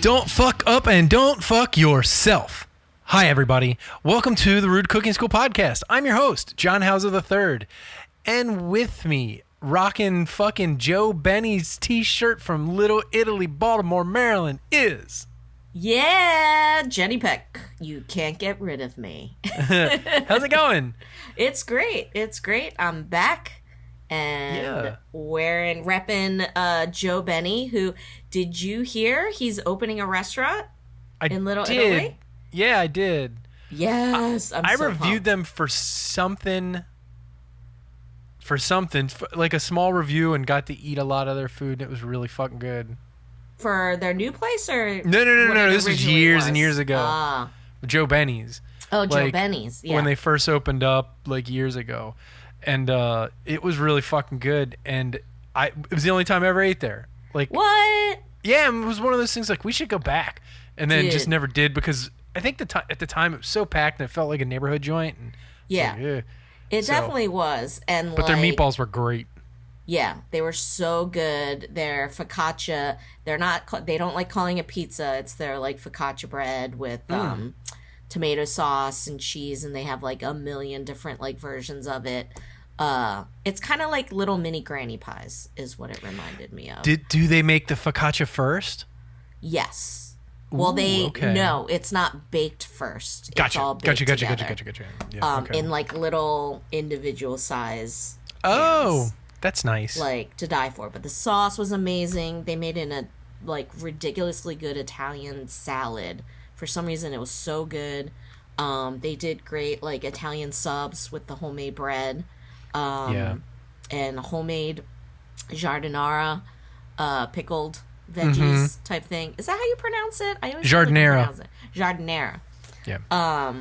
Don't fuck up and don't fuck yourself. Hi, everybody. Welcome to the Rude Cooking School Podcast. I'm your host, John Hauser III. And with me, rocking fucking Joe Benny's t-shirt from Little Italy, Baltimore, Maryland, is... Yeah, Jeni Peck. You can't get rid of me. How's it going? It's great. I'm back and repping Joe Benny, who, did you hear he's opening a restaurant in Little Italy? Yeah, I did. Yes, I reviewed them for something, like a small review, and got to eat a lot of their food. It was really fucking good. For their new place, or no. This was years and years ago. Joe Benny's. Oh, Joe Benny's. Yeah. When they first opened up, like years ago, and it was really fucking good. And it was the only time I ever ate there. Like what? Yeah, it was one of those things like we should go back, and then just never did because I think at the time it was so packed and it felt like a neighborhood joint. And it definitely was. But their meatballs were great. Yeah, they were so good. Their focaccia, they don't like calling it pizza. It's their like focaccia bread with tomato sauce and cheese, and they have like a million different like versions of it. It's kind of like little mini granny pies is what it reminded me of. Do they make the focaccia first? Yes. Well, no, it's not baked first. Gotcha. It's all baked together. Gotcha. Yeah, in like little individual size. Oh. That's nice. Like, to die for. But the sauce was amazing. They made it in a, like, ridiculously good Italian salad. For some reason, it was so good. They did great, like, Italian subs with the homemade bread. And homemade giardiniera, pickled veggies type thing. Is that how you pronounce it? I always giardiniera. Giardiniera. Yeah.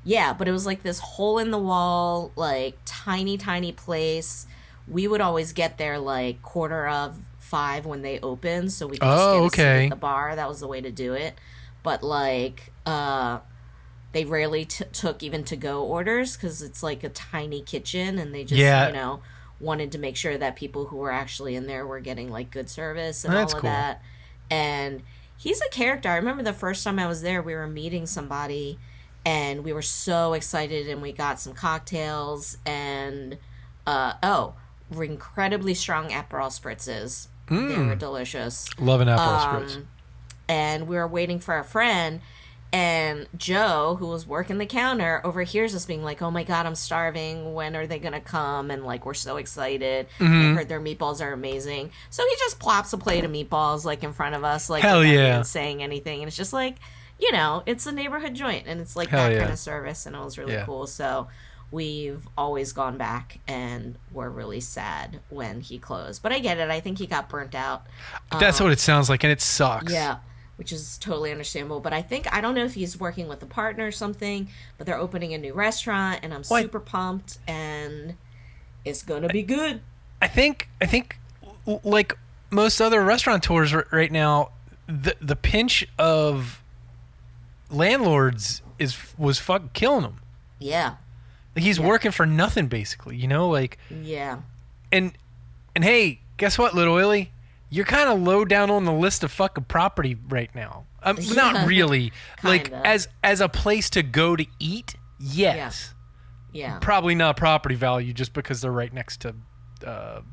Yeah, but it was, like, this hole-in-the-wall, like, tiny, tiny place. We would always get there like 4:45 when they opened, so we could just get a seat at the bar. That was the way to do it. But like, they rarely took even to-go orders because it's like a tiny kitchen, and they just wanted to make sure that people who were actually in there were getting like good service and all of that. And he's a character. I remember the first time I was there, we were meeting somebody, and we were so excited, and we got some cocktails and incredibly strong Aperol spritzes. They were delicious. Love an Aperol spritz. And we were waiting for our friend, and Joe, who was working the counter, overhears us being like, "Oh my god, I'm starving. When are they gonna come?" And like, we're so excited. I heard their meatballs are amazing. So he just plops a plate of meatballs like in front of us, like without even saying anything. And it's just like, it's a neighborhood joint, and it's like that kind of service, and it was really cool. So we've always gone back, and we're really sad when he closed. But I get it. I think he got burnt out. That's what it sounds like, and it sucks. Yeah, which is totally understandable. But I don't know if he's working with a partner or something, but they're opening a new restaurant, and I'm super pumped, and it's going to be good. I think like most other restaurateurs right now, the pinch of landlords was fucking killing them. Yeah. He's working for nothing, basically, like... Yeah. And hey, guess what, Little Illy? You're kind of low down on the list of fucking property right now. Not really. Like, as a place to go to eat, yes. Yeah. Probably not property value just because they're right next to... the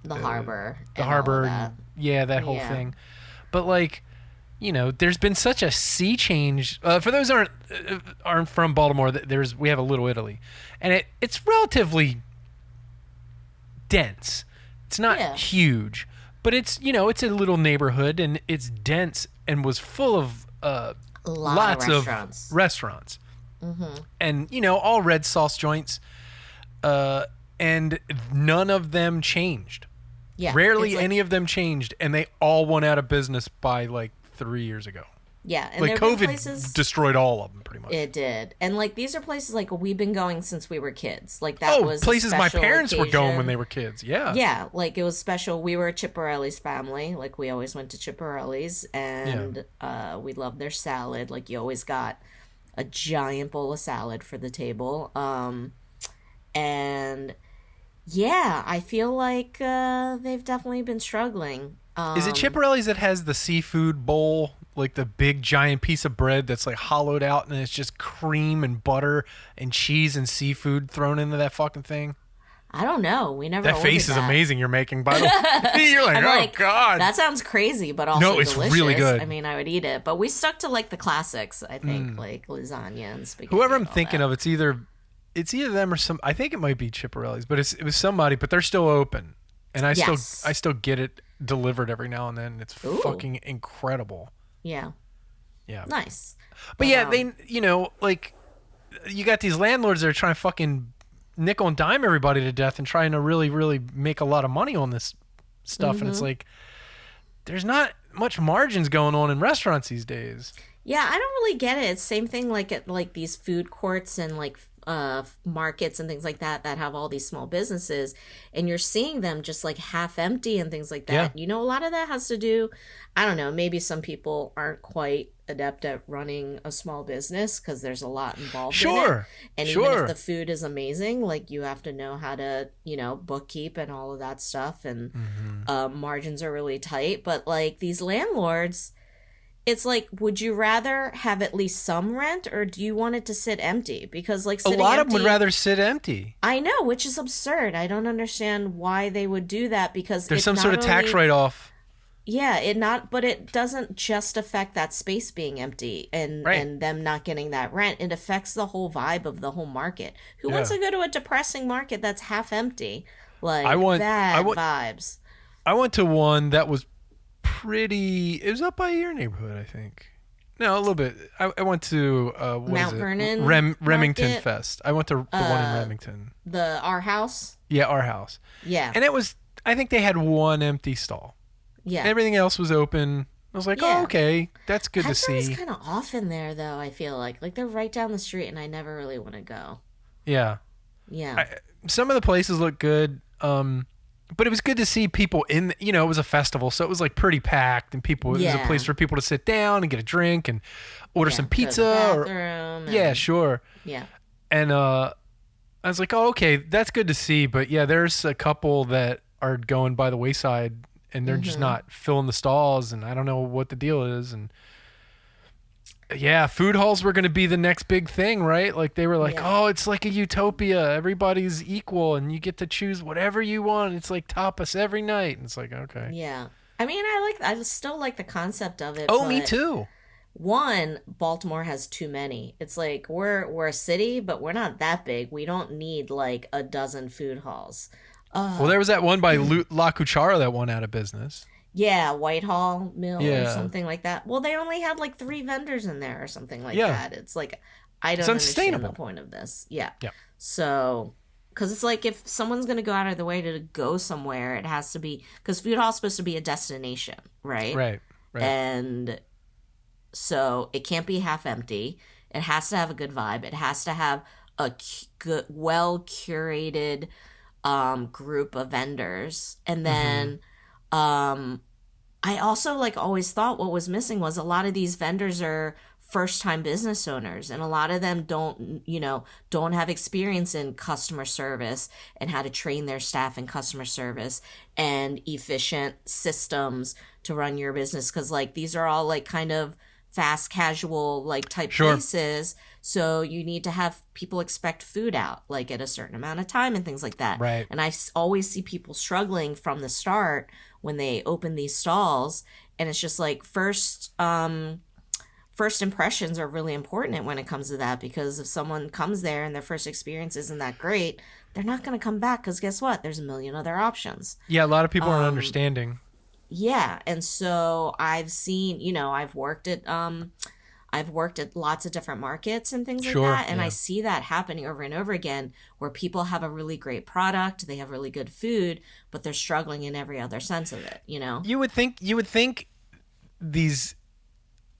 harbor. The harbor. That whole thing. But, like... there's been such a sea change. For those who aren't from Baltimore, we have a Little Italy, and it's relatively dense. It's not huge, but it's it's a little neighborhood, and it's dense and was full of lots of restaurants, and all red sauce joints, and none of them changed. Yeah, rarely any of them changed, and they all went out of business by like 3 years ago. Yeah, and like COVID destroyed all of them pretty much. It did, and like these are places like we've been going since we were kids. Like that was places my parents were going when they were kids. Yeah, like it was special. We were a Chipperelli's family. Like we always went to Chipperelli's, and we loved their salad. Like you always got a giant bowl of salad for the table. And yeah, I feel like they've definitely been struggling. Is it Chipperelli's that has the seafood bowl like the big giant piece of bread that's like hollowed out and it's just cream and butter and cheese and seafood thrown into that fucking thing? I don't know. We never. That face is amazing. You're making, by the way. You're like, God, that sounds crazy, but also no, it's delicious. Really good. I mean, I would eat it, but we stuck to like the classics. I think like lasagna and spaghetti. Whoever I'm thinking of, it's either them or some. I think it might be Chipperelli's, but it was somebody. But they're still open, and I still get it delivered every now and then. It's fucking incredible. Yeah. Yeah. Nice. But yeah, they like you got these landlords that are trying to fucking nickel and dime everybody to death and trying to really, really make a lot of money on this stuff. And it's like, there's not much margins going on in restaurants these days. Yeah, I don't really get it. It's same thing like at like these food courts and like markets and things like that have all these small businesses, and you're seeing them just like half empty and things like that. Yeah. A lot of that has to do, I don't know, maybe some people aren't quite adept at running a small business because there's a lot involved in it. And even if the food is amazing, like you have to know how to, bookkeep and all of that stuff, and margins are really tight. But like these landlords, it's like, would you rather have at least some rent, or do you want it to sit empty? Because like a lot of them would rather sit empty. I know, which is absurd. I don't understand why they would do that, because there's some sort of tax write-off. Yeah, but it doesn't just affect that space being empty and them not getting that rent. It affects the whole vibe of the whole market. Who wants to go to a depressing market that's half empty? Like bad vibes. I went to one that was it was up by your neighborhood, I think. No, a little bit. I went to Mount Vernon Remington Market? Fest. I went to the one in Remington. The Our House? Yeah, Our House. Yeah. And I think they had one empty stall. Yeah. Everything else was open. I was like, oh, okay, that's good to see. It's kind of off in there, though, I feel like. Like, they're right down the street, and I never really want to go. Yeah. Yeah. Some of the places look good. But it was good to see people it was a festival, so it was like pretty packed, and it was a place for people to sit down and get a drink and order some pizza. Yeah, sure. Yeah. And I was like, oh, okay, that's good to see. But yeah, there's a couple that are going by the wayside, and they're just not filling the stalls, and I don't know what the deal is. And yeah, food halls were going to be the next big thing, right? Like they were like, oh, it's like a utopia. Everybody's equal and you get to choose whatever you want. It's like tapas every night. And it's like, okay. Yeah. I mean, I still like the concept of it. Oh, me too. One, Baltimore has too many. It's like we're a city, but we're not that big. We don't need like a dozen food halls. Well, there was that one by La Cuchara that went out of business. Yeah, Whitehall Mill or something like that. Well, they only had like 3 vendors in there or something like that. It's like, I don't understand the point of this. Yeah. So, because it's like if someone's going to go out of the way to go somewhere, it has to be, because food hall is supposed to be a destination, right? Right. And so it can't be half empty. It has to have a good vibe. It has to have a good, well curated group of vendors. And then, I also like always thought what was missing was a lot of these vendors are first time business owners, and a lot of them don't have experience in customer service and how to train their staff in customer service and efficient systems to run your business. Cause like these are all like kind of fast casual like type places. So you need to have people expect food out like at a certain amount of time and things like that. Right. And I always see people struggling from the start when they open these stalls, and it's just like first impressions are really important when it comes to that, because if someone comes there and their first experience isn't that great, they're not going to come back, because guess what? There's a million other options. Yeah, a lot of people aren't understanding. Yeah, and so I've seen, I've worked at lots of different markets and things like that, and I see that happening over and over again, where people have a really great product, they have really good food, but they're struggling in every other sense of it, You would think these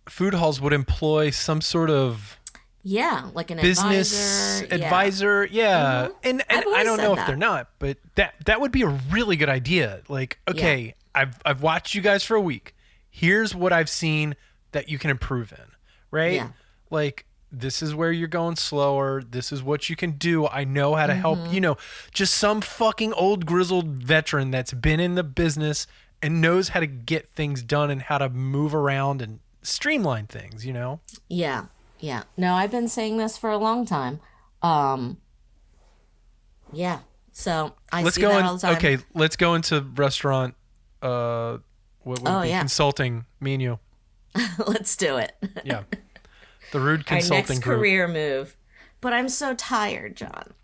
food halls would employ some sort of like an business advisor. Yeah. And I don't know if they're not, but that would be a really good idea. Like, okay, I've watched you guys for a week. Here's what I've seen that you can improve in, right? Yeah. Like, this is where you're going slower. This is what you can do. I know how to help, just some fucking old grizzled veteran that's been in the business and knows how to get things done and how to move around and streamline things, Yeah. Yeah. No, I've been saying this for a long time. Yeah. So I see that all the time. Okay, let's go into restaurant. What would be consulting? Me and you. Let's do it. Yeah. The rude consulting Our next group. career move. But I'm so tired, John.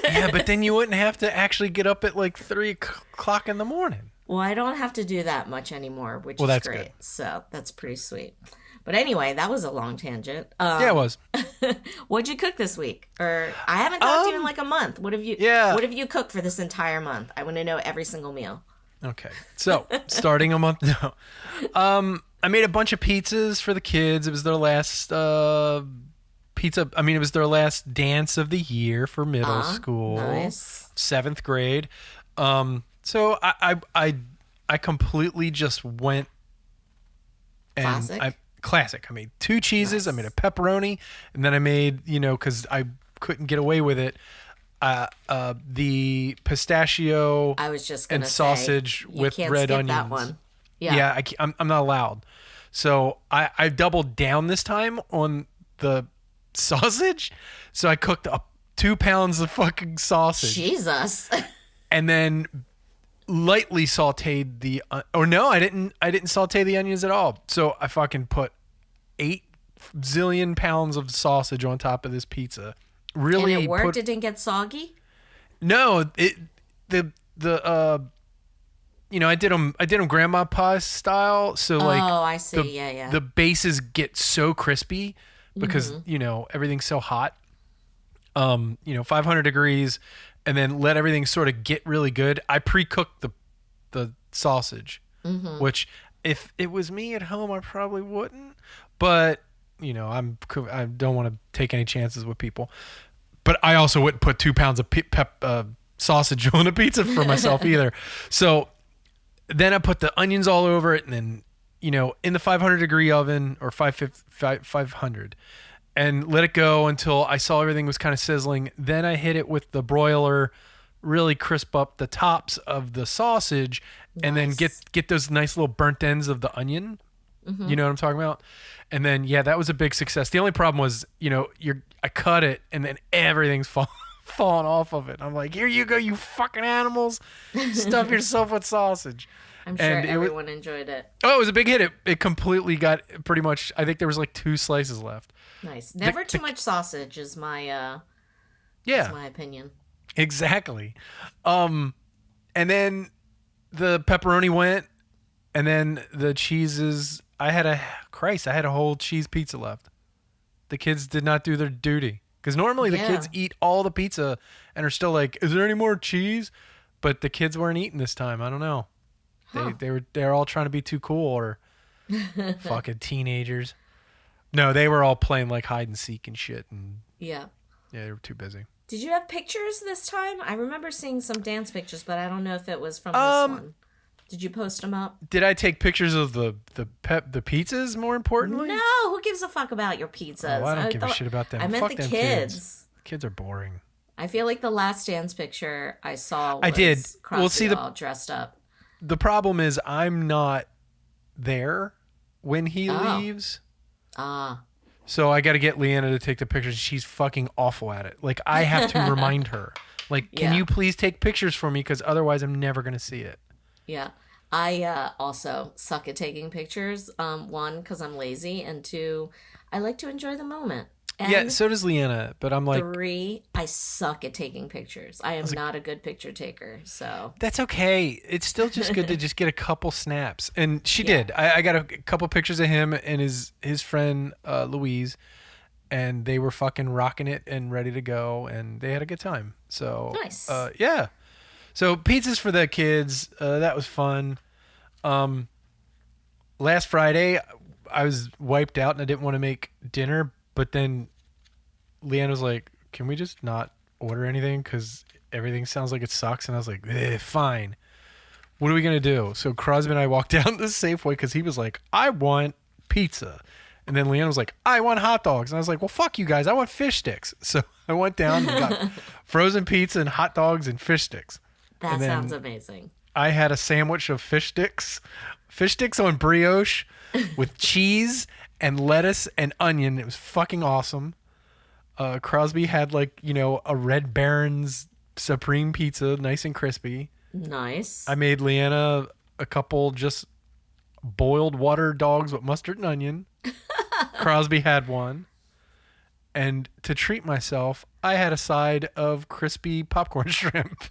Yeah, but then you wouldn't have to actually get up at like 3 o'clock in the morning. Well, I don't have to do that much anymore, which is great. Good. So that's pretty sweet. But anyway, that was a long tangent. Yeah, it was. What'd you cook this week? Or I haven't talked to you in like a month. What have you cooked for this entire month? I want to know every single meal. Okay. So, starting a month now. I made a bunch of pizzas for the kids. It was their last pizza. I mean, it was their last dance of the year for middle school. Nice. 7th grade. So I completely just went and classic. I made 2 cheeses. Nice. I made a pepperoni, and then I made, because I couldn't get away with it, the pistachio and sausage with red onions. That one. Yeah, I'm not allowed. So I doubled down this time on the sausage. So I cooked up 2 pounds of fucking sausage. Jesus. And then lightly sauteed I didn't saute the onions at all. So I fucking put 8 zillion pounds of sausage on top of this pizza. Really, and it worked. It didn't get soggy. No, I did them grandma pie style. So I see. The bases get so crispy because everything's so hot. 500 degrees, and then let everything sort of get really good. I pre-cooked the sausage, which if it was me at home, I probably wouldn't. But I don't want to take any chances with people. But I also wouldn't put 2 pounds of sausage on a pizza for myself either. So then I put the onions all over it, and then in the 500 degree oven, or 500, and let it go until I saw everything was kind of sizzling. Then I hit it with the broiler, really crisp up the tops of the sausage, and then get those nice little burnt ends of the onion. You know what I'm talking about? And then, that was a big success. The only problem was, I cut it, and then everything's falling off of it. I'm like, here you go, you fucking animals. Stuff yourself with sausage. I'm sure everyone enjoyed it. Oh, it was a big hit. It completely got pretty much, I think there was like 2 slices left. Nice. Never too much sausage is my opinion. Exactly. And then the pepperoni went, and then the cheeses. I had a whole cheese pizza left. The kids did not do their duty, because normally the kids eat all the pizza and are still like, "Is there any more cheese?" But the kids weren't eating this time. I don't know. Huh. They're all trying to be too cool, or fucking teenagers. No, they were all playing like hide and seek and shit, and yeah, they were too busy. Did you have pictures this time? I remember seeing some dance pictures, but I don't know if it was from this one. Did you post them up? Did I take pictures of the pizzas, more importantly? No, who gives a fuck about your pizzas? Oh, I don't give a shit about them. I meant the kids. Kids are boring. I feel like the last dance picture I saw was Crosby all dressed up. The problem is I'm not there when he leaves. So I got to get Leanna to take the pictures. She's fucking awful at it. Like, I have to remind her. Like, can you please take pictures for me? Because otherwise I'm never going to see it. Yeah. I also suck at taking pictures. 1, because I'm lazy. And 2, I like to enjoy the moment. And so does Leanna. But I'm like... 3, I suck at taking pictures. I am not a good picture taker. So that's okay. It's still just good to just get a couple snaps. And she did. I got a couple pictures of him and his friend Louise. And they were fucking rocking it and ready to go. And they had a good time. So nice. Yeah. So pizzas for the kids, that was fun. Last Friday, I was wiped out and I didn't want to make dinner, but then Leanne was like, can we just not order anything? Because everything sounds like it sucks. And I was like, fine. What are we going to do? So Crosby and I walked down to the Safeway because he was like, I want pizza. And then Leanne was like, I want hot dogs. And I was like, well, fuck you guys. I want fish sticks. So I went down and got frozen pizza and hot dogs and fish sticks. That sounds amazing. I had a sandwich of fish sticks Fish sticks on brioche with cheese and lettuce and onion. It was fucking awesome. Crosby had like, a Red Baron's Supreme pizza, nice and crispy. Nice. I made Leanna a couple just boiled water dogs with mustard and onion. Crosby had one. And to treat myself, I had a side of crispy popcorn shrimp.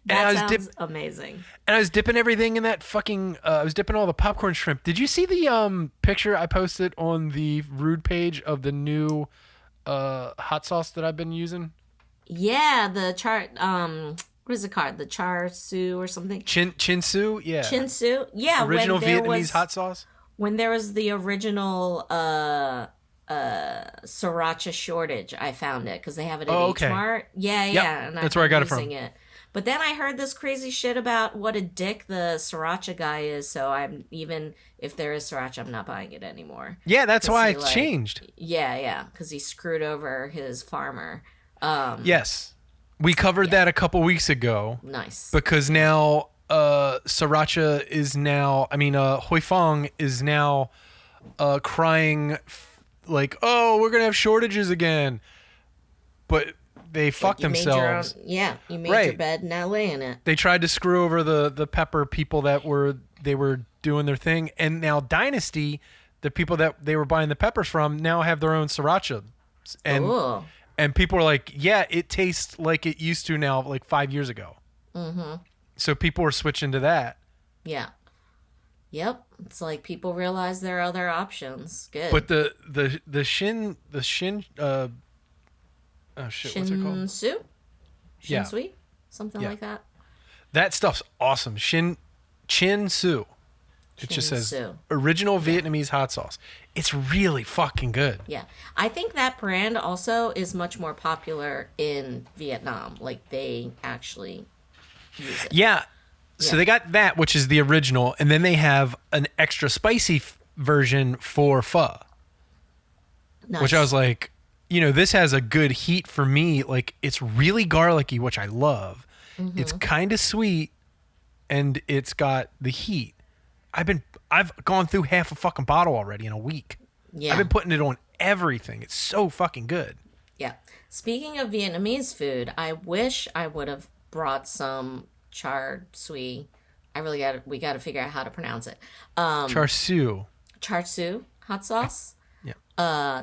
That sounds amazing. And I was dipping everything in that fucking... I was dipping all the popcorn shrimp. Did you see the picture I posted on the Rude page of the new hot sauce that I've been using? Yeah, the what is it called? The char siu or something? Chin siu? Yeah. Chin siu? Yeah. Original Vietnamese hot sauce? When there was the original sriracha shortage, I found it because they have it at H Mart. Yeah, yep. yeah. And that's where I got it from. But then I heard this crazy shit about what a dick the sriracha guy is. So I'm even if there is sriracha, I'm not buying it anymore. Yeah, that's why it's changed. Yeah, because he screwed over his farmer. Yes, we covered that a couple weeks ago. Nice. Because now sriracha is now. I mean, Hoi Fong is now crying like, "Oh, we're gonna have shortages again," but they fucked themselves. You made your bed, now lay in it. They tried to screw over the pepper people that were doing their thing, and now Dynasty, the people that they were buying the peppers from, now have their own sriracha, and people are like, yeah, it tastes like it used to now, like 5 years ago. Mm-hmm. So people are switching to that. Yeah. Yep. It's like people realize there are other options. Good. But the shin oh shit, what's it called? Shin sui? Something like that. That stuff's awesome. Chin Su. It just says original Vietnamese hot sauce. It's really fucking good. Yeah. I think that brand also is much more popular in Vietnam. Like they actually use it. Yeah. So they got that, which is the original, and then they have an extra spicy version for pho. Nice. Which I was like, this has a good heat for me. Like, it's really garlicky, which I love. Mm-hmm. It's kind of sweet, and it's got the heat. I've gone through half a fucking bottle already in a week. Yeah. I've been putting it on everything. It's so fucking good. Yeah. Speaking of Vietnamese food, I wish I would have brought some char siu. We got to figure out how to pronounce it. Char siu hot sauce.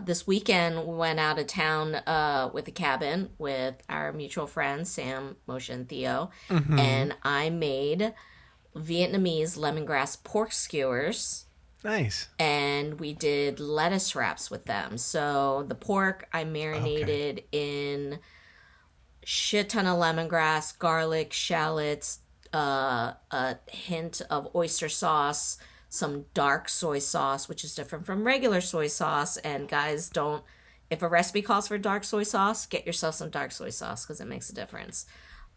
This weekend we went out of town with a cabin with our mutual friends Sam, Moshe, and Theo, and I made Vietnamese lemongrass pork skewers. Nice. And we did lettuce wraps with them. So the pork I marinated in shit ton of lemongrass, garlic, shallots, a hint of oyster sauce, some dark soy sauce, which is different from regular soy sauce. And guys, if a recipe calls for dark soy sauce, get yourself some dark soy sauce because it makes a difference.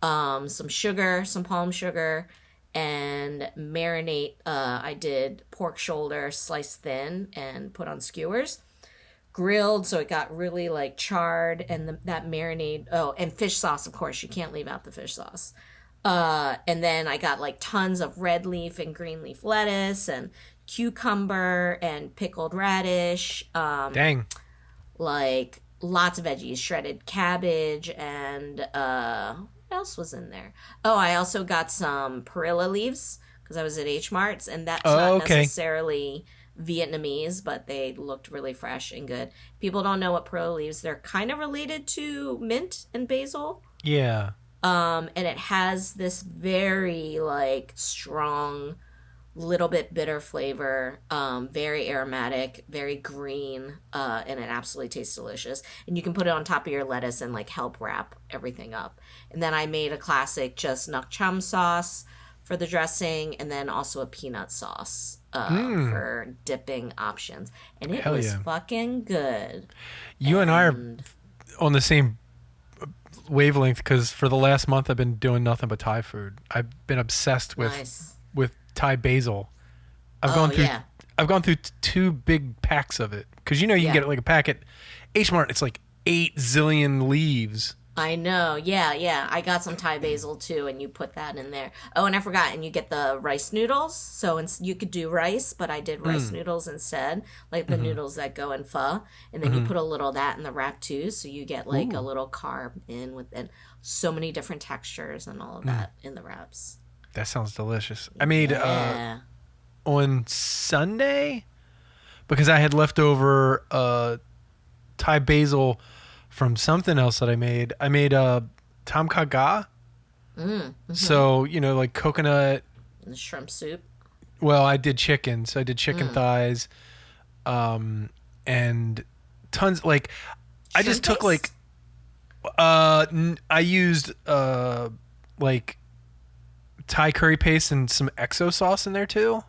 Some sugar, some palm sugar, and marinate. I did pork shoulder sliced thin and put on skewers. Grilled, so it got really like charred, and that marinade. Oh, and fish sauce, of course. You can't leave out the fish sauce. And then I got like tons of red leaf and green leaf lettuce and cucumber and pickled radish. Dang. Like lots of veggies, shredded cabbage, and what else was in there? Oh, I also got some perilla leaves because I was at H Mart's, and that's not necessarily Vietnamese, but they looked really fresh and good. People don't know what perilla leaves. They're kind of related to mint and basil. Yeah. And it has this very like strong, little bit bitter flavor, very aromatic, very green, and it absolutely tastes delicious. And you can put it on top of your lettuce and like help wrap everything up. And then I made a classic just nak cham sauce for the dressing, and then also a peanut sauce for dipping options. And it was fucking good. You and I are on the same wavelength because for the last month I've been doing nothing but Thai food. I've been obsessed with Thai basil. I've gone through 2 big packs of it because you can get like a packet. H Mart, it's like 8 zillion leaves. I know. Yeah, yeah. I got some Thai basil too, and you put that in there. Oh, and I forgot, and you get the rice noodles. So you could do rice, but I did rice noodles instead, like the Mm-hmm. noodles that go in pho. And then you Mm-hmm. put a little of that in the wrap too, so you get like a Ooh. little carb in with it. So many different textures and all of that in the wraps. That sounds delicious. I made Yeah. on Sunday because I had leftover Thai basil from something else that I made. I made tom kha ga. So, like coconut. And the shrimp soup. Well, I did chicken. So I did chicken thighs. And tons like I just Shrimp took like paste? I used like Thai curry paste and some XO sauce in there too.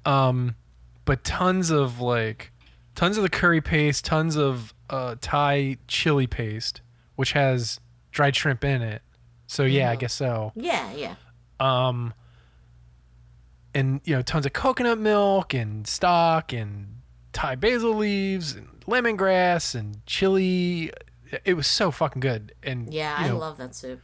But tons of the curry paste, tons of Thai chili paste, which has dried shrimp in it. So yeah, I guess so. Yeah, yeah. And tons of coconut milk and stock and Thai basil leaves and lemongrass and chili. It was so fucking good. And Yeah, I love that soup.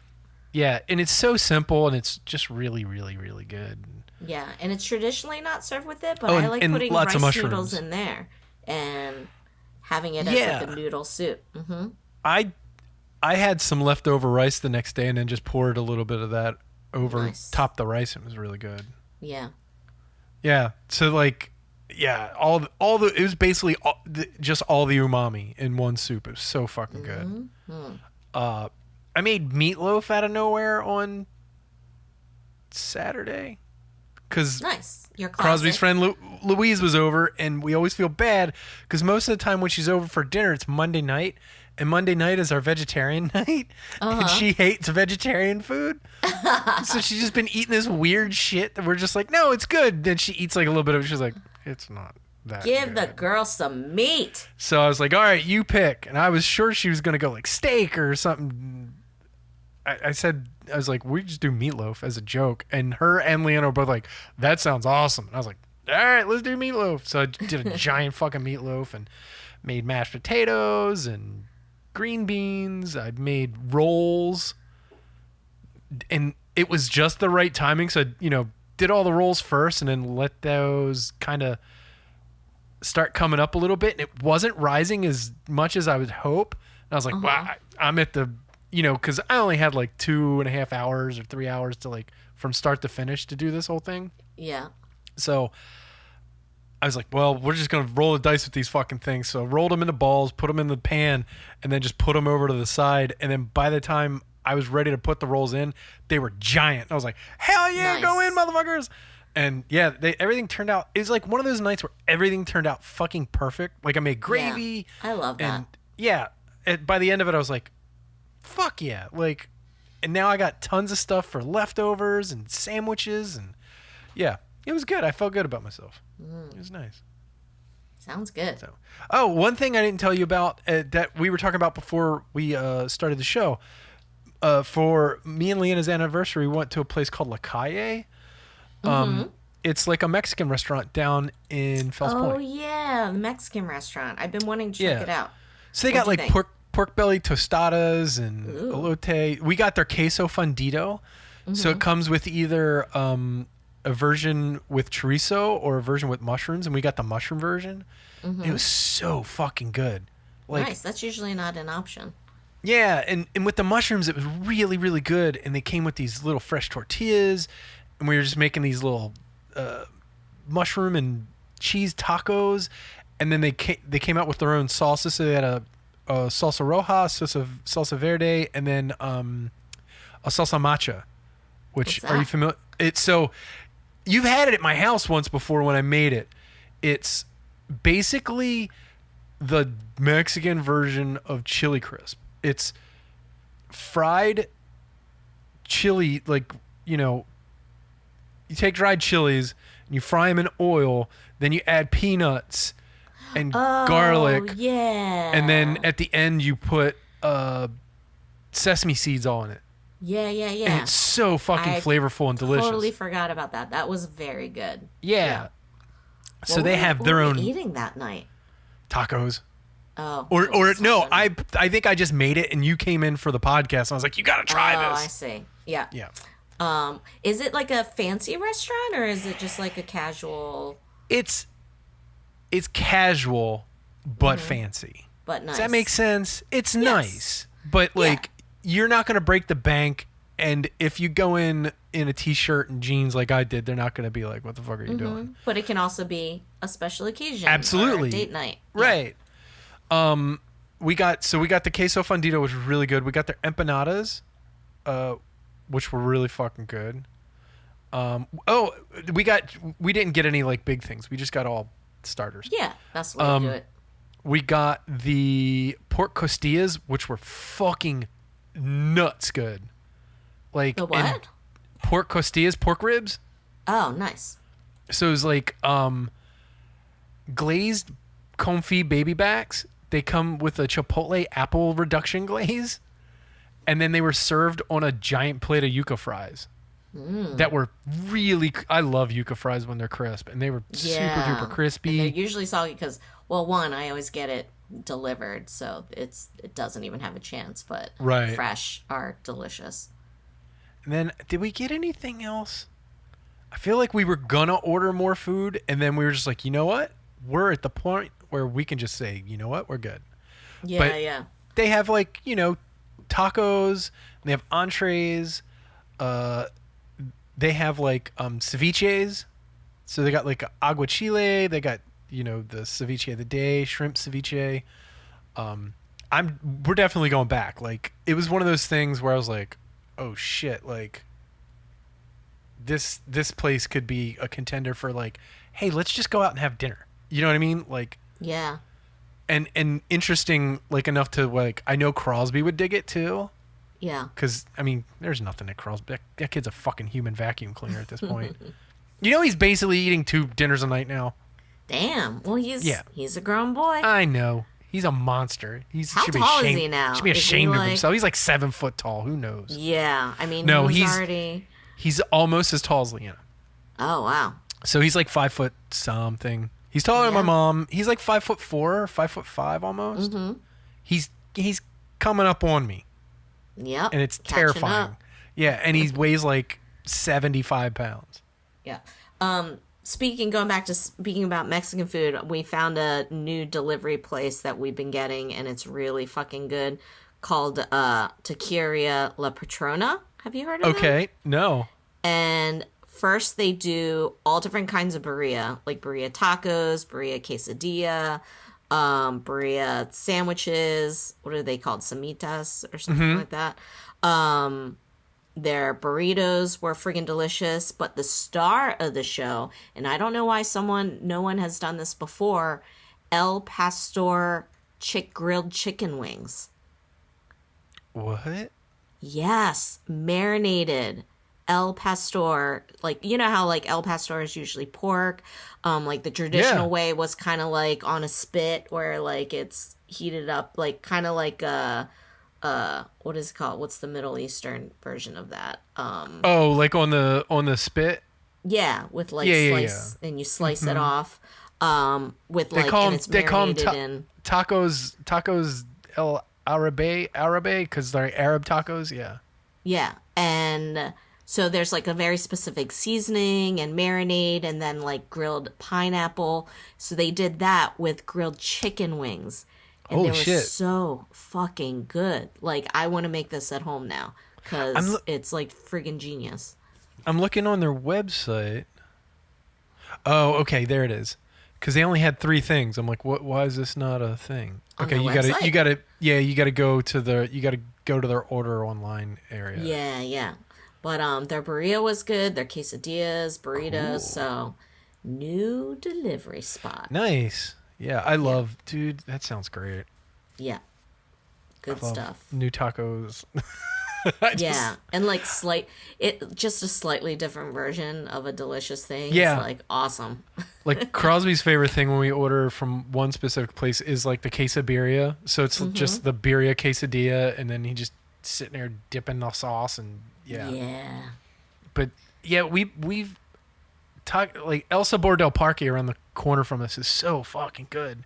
yeah, and it's so simple and it's just really, really, really good. Yeah, and it's traditionally not served with it, but Oh, I like and putting lots of rice mushrooms. noodles in there and having it as Yeah. like a noodle soup. I had some leftover rice the next day and then just poured a little bit of that over Nice. top the rice. It was really good. Yeah. Yeah. So it was basically just all the umami in one soup. It was so fucking good. I made meatloaf out of nowhere on Saturday because Nice. Your Crosby's classic. friend Louise was over, and we always feel bad because most of the time when she's over for dinner, it's Monday night, and Monday night is our vegetarian night, and she hates vegetarian food. So she's just been eating this weird shit that we're just like, no, it's good. Then she eats like a little bit of it. She's like, it's not that Give good. the girl some meat. So I was like, all right, you pick. And I was sure she was going to go like steak or something. I said, I was like, we just do meatloaf as a joke. And her and Leanna were both like, that sounds awesome. And I was like, all right, let's do meatloaf. So I did a giant fucking meatloaf and made mashed potatoes and green beans. I made rolls. And it was just the right timing. So, did all the rolls first and then let those kind of start coming up a little bit. And it wasn't rising as much as I would hope. And I was like, wow, I'm at the, because I only had like 2.5 hours or 3 hours to from start to finish to do this whole thing. Yeah. So I was like, well, we're just going to roll the dice with these fucking things. So I rolled them into balls, put them in the pan, and then just put them over to the side. And then by the time I was ready to put the rolls in, they were giant. I was like, hell yeah, go in, motherfuckers. And yeah, everything turned out. It was like one of those nights where everything turned out fucking perfect. Like I made gravy. Yeah. I love that. And yeah, by the end of it, I was like, fuck yeah. And now I got tons of stuff for leftovers and sandwiches. And yeah, it was good. I felt good about myself. It was nice. Sounds good. So, one thing I didn't tell you about that we were talking about before we started the show. For me and Leanna's anniversary, we went to a place called La Calle. It's like a Mexican restaurant down in Fells Point. Oh yeah, the Mexican restaurant. I've been wanting to check it out. So they got like pork belly tostadas and elote. We got their queso fundido. So it comes with either a version with chorizo or a version with mushrooms, and we got the mushroom version. It was so fucking good. Nice. That's usually not an option. Yeah, and with the mushrooms, it was really, really good. And they came with these little fresh tortillas, and we were just making these little mushroom and cheese tacos. And then they came out with their own salsa. So they had a salsa roja, salsa verde, and then a salsa macha. Which are you familiar? It's so you've had it at my house once before when I made it. It's basically the Mexican version of chili crisp. It's fried chili, you take dried chilies and you fry them in oil, then you add peanuts and garlic. Yeah. And then at the end you put sesame seeds all in it. Yeah. And it's so fucking flavorful and delicious. Totally forgot about that. That was very good. Yeah. So they have their own eating that night. tacos. Oh. Or no, I think I just made it and you came in for the podcast and I was like, you got to try this. Oh, I see. Yeah. Yeah. Is it like a fancy restaurant or is it just like a casual? It's casual but fancy. But nice. Does that make sense? It's nice, but like you're not going to break the bank, and if you go in a t-shirt and jeans like I did, they're not going to be like, what the fuck are you doing? But it can also be a special occasion. Absolutely. Or a date night. Right. Yeah. We got the queso fundido, which was really good. We got their empanadas, which were really fucking good. We didn't get any like big things. We just got all starters. Yeah, that's the way to do it. We got the pork costillas, which were fucking nuts good. Like the what? Pork costillas, pork ribs. Oh, nice. So it was like glazed confit baby backs. They come with a chipotle apple reduction glaze, and then they were served on a giant plate of yuca fries. That were really. I love yuca fries when they're crisp, and they were super duper crispy. And they're usually soggy because, well, one, I always get it delivered, so it doesn't even have a chance. But fresh are delicious. And then, did we get anything else? I feel like we were gonna order more food, and then we were just like, you know what? We're at the point where we can just say, you know what? We're good. Yeah, but they have like tacos. And they have entrees. They have like ceviches. So they got like aguachile. They got the ceviche of the day, shrimp ceviche. We're definitely going back. Like it was one of those things where I was like, oh shit, like this place could be a contender for like, hey, let's just go out and have dinner. You know what I mean? Like yeah. And interesting like enough to like I know Crosby would dig it too. Yeah. Because, I mean, there's nothing at Crosby. That kid's a fucking human vacuum cleaner at this point. He's basically eating 2 dinners a night now. Damn. Well, he's a grown boy. I know. He's a monster. How tall is he now? Should be ashamed of himself. He's like 7 foot tall. Who knows? Yeah. I mean, no, he's almost as tall as Leanna. Oh, wow. So he's like 5 foot something. He's taller than my mom. He's like 5'4", 5'5" almost. Mm-hmm. He's coming up on me. Yep. And it's terrifying. Yeah, and he weighs like 75 pounds. Yeah. Going back to speaking about Mexican food, we found a new delivery place that we've been getting, and it's really fucking good, called Taqueria La Patrona. Have you heard of it? Okay, no. And first they do all different kinds of birria, like birria tacos, birria quesadilla, birria sandwiches. What are they called? Samitas or something like that. Their burritos were friggin' delicious, but the star of the show, and I don't know why no one has done this before, El Pastor grilled chicken wings. What? Yes, marinated El Pastor. Like, you know how like El Pastor is usually pork. Like the traditional way was kind of like on a spit where like it's heated up, like kind of like what is it called? What's the Middle Eastern version of that? Like on the spit. Yeah, with like slice and you slice it off. With like they call them tacos El Arabe because they're Arab tacos. Yeah. Yeah, and so there's like a very specific seasoning and marinade and then like grilled pineapple. So they did that with grilled chicken wings. And they were so fucking good. Like, I want to make this at home now because it's like friggin' genius. I'm looking on their website. Oh, okay, there it is. Because they only had 3 things. I'm like, what? Why is this not a thing? Okay, you gotta go to their order online area. Yeah. But their burrito was good. Their quesadillas, burritos. Cool. So, new delivery spot. Nice. Yeah, I love, dude, that sounds great. Yeah. Good stuff. New tacos. And like just a slightly different version of a delicious thing. Yeah. It's like awesome. Like Crosby's favorite thing when we order from one specific place is like the quesabirria. So it's just the birria quesadilla and then he just sitting there dipping the sauce and Yeah. But yeah, we've talked like El Sabor del Parque around the corner from us is so fucking good.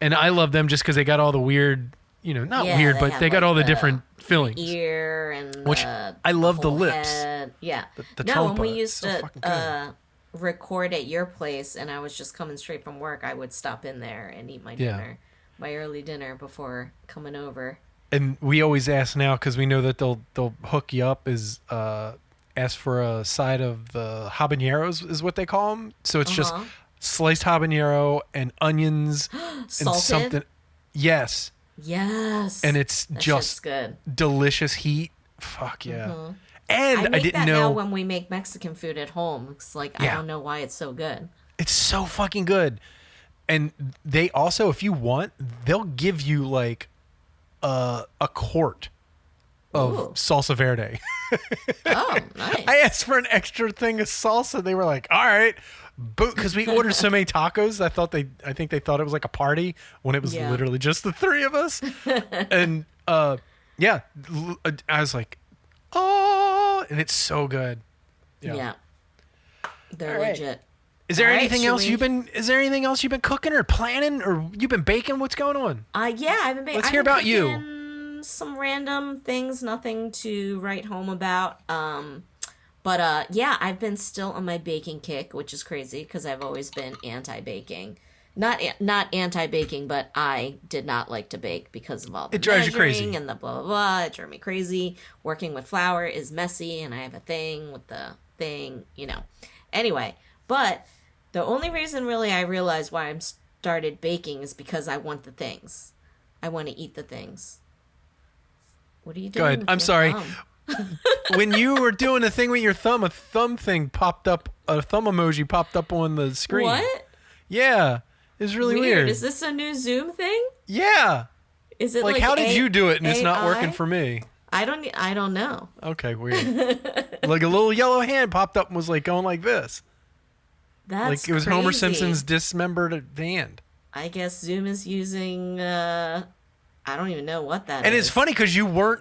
And I love them just because they got all the weird, not weird, but they got all the different fillings. Ear and which I love the lips. Head. Yeah. The no, when we used to record at your place and I was just coming straight from work, I would stop in there and eat my dinner, my early dinner before coming over. And we always ask now because we know that they'll hook you up is ask for a side of the habaneros is what they call them. So it's just sliced habanero and onions and something. Yes. And it's just good. Delicious heat. Fuck yeah. Mm-hmm. And I didn't know now when we make Mexican food at home. It's like I don't know why it's so good. It's so fucking good. And they also, if you want, they'll give you like a quart of salsa verde. Oh, nice. I asked for an extra thing of salsa. They were like, all right. Because we ordered so many tacos, I think they thought it was like a party when it was literally just the three of us. And I was like, oh, and it's so good. Yeah. They're legit. Is there anything else you've been cooking or planning or you've been baking? What's going on? I've been baking. Let's hear about you. Some random things, nothing to write home about. But I've been still on my baking kick, which is crazy because I've always been anti-baking. Not anti-baking, but I did not like to bake because of all the measuring and the blah, blah, blah. It drove me crazy. Working with flour is messy, and I have a thing with the thing, Anyway, but the only reason really I realized why I started baking is because I want the things. I want to eat the things. What are you doing? Go ahead. I'm sorry. When you were doing a thing with your thumb, a thumb thing popped up, a thumb emoji popped up on the screen. What? Yeah. It was really weird. Is this a new Zoom thing? Yeah. Is it how did you do it and it's not working for me? I don't know. Okay, weird. Like a little yellow hand popped up and was like going like this. That's like it was crazy. Homer Simpson's dismembered hand. I guess Zoom is using I don't even know what that is. And it's funny because you were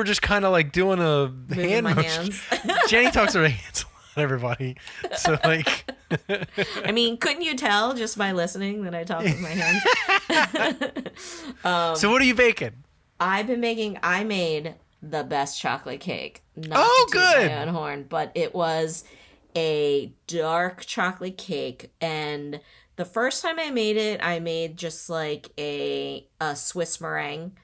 just kind of like doing a moving hand my motion. hands. Jenny talks to her hands a lot, everybody. So like I mean, couldn't you tell just by listening that I talk with my hands? So what are you baking? I made the best chocolate cake. Not to good. toot my own horn, but it was a dark chocolate cake. And the first time I made just like a Swiss meringue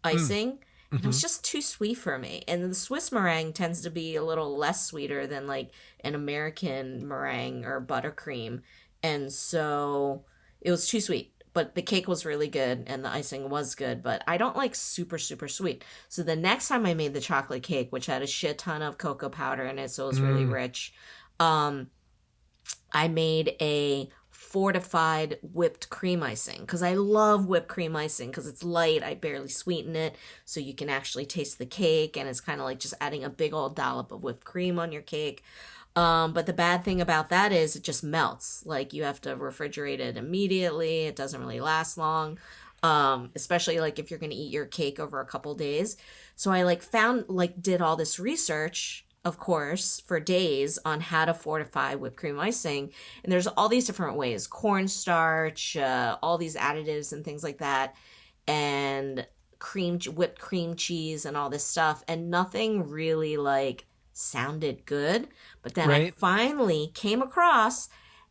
icing. Mm-hmm. It was just too sweet for me. And the Swiss meringue tends to be a little less sweeter than like an American meringue or buttercream. And so it was too sweet. But the cake was really good and the icing was good. But I don't like super, super sweet. So the next time I made the chocolate cake, which had a shit ton of cocoa powder in it, so it was really rich, I made a fortified whipped cream icing because I love whipped cream icing because it's light. I barely sweeten it, so you can actually taste the cake, and it's kind of like just adding a big old dollop of whipped cream on your cake. But the bad thing about that is it just melts. Like you have to refrigerate it immediately. It doesn't really last long, especially like if you're going to eat your cake over a couple days. So I did all this research, of course, for days on how to fortify whipped cream icing. And there's all these different ways, cornstarch, all these additives and things like that, and whipped cream cheese and all this stuff. And nothing really sounded good. But then I finally came across,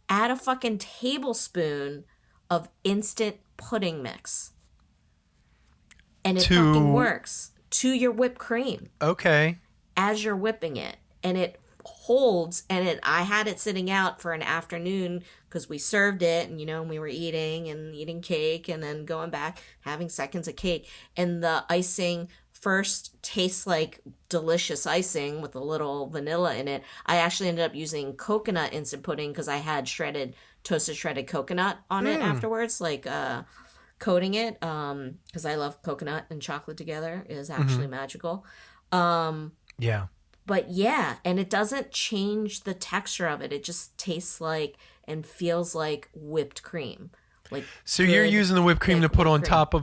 add a fucking tablespoon of instant pudding mix. And it fucking works. To your whipped cream. Okay. As you're whipping it, and it holds, and I had it sitting out for an afternoon because we served it, and we were eating cake and then going back having seconds of cake, and the icing first tastes like delicious icing with a little vanilla in it. I actually ended up using coconut instant pudding because I had toasted shredded coconut on it afterwards, coating it, because I love coconut and chocolate together. It is actually magical. Yeah. But yeah, and it doesn't change the texture of it. It just tastes like and feels like whipped cream. So you're using the whipped cream to put on top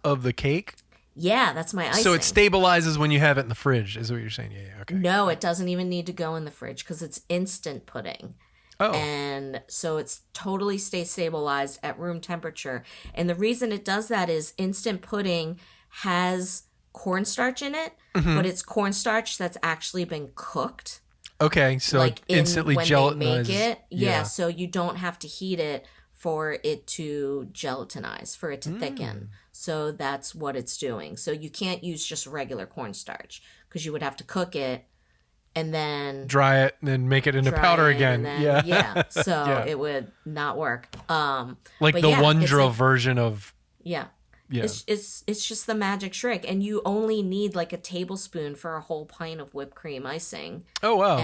of the cake? Yeah, that's my icing. So it stabilizes when you have it in the fridge, is what you're saying? Yeah, okay. No, it doesn't even need to go in the fridge because it's instant pudding. Oh. And so it's totally stays stabilized at room temperature. And the reason it does that is instant pudding has cornstarch in it, but it's cornstarch that's actually been cooked. Okay, so like instantly gelatinizes. They make it. Yeah, so you don't have to heat it for it to gelatinize, for it to thicken. So that's what it's doing. So you can't use just regular cornstarch because you would have to cook it and then dry it and then make it into powder again. So it would not work. Like the Wondra version of It's just the magic trick, and you only need like a tablespoon for a whole pint of whipped cream icing. Oh wow.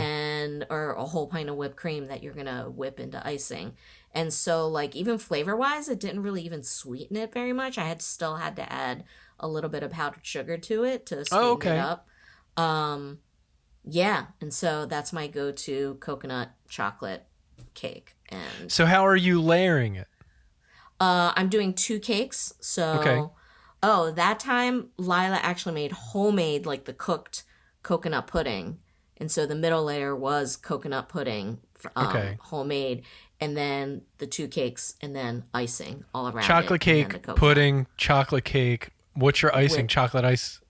Or a whole pint of whipped cream that you're gonna whip into icing. And so like even flavor wise, it didn't really even sweeten it very much. I still had to add a little bit of powdered sugar to it to sweeten it up. And so that's my go-to coconut chocolate cake. And so how are you layering it? I'm doing 2 cakes. So, that time Lila actually made homemade, like the cooked coconut pudding. And so the middle layer was coconut pudding, homemade. And then the 2 cakes and then icing all around chocolate cake, pudding, chocolate cake. What's your icing? Chocolate ice?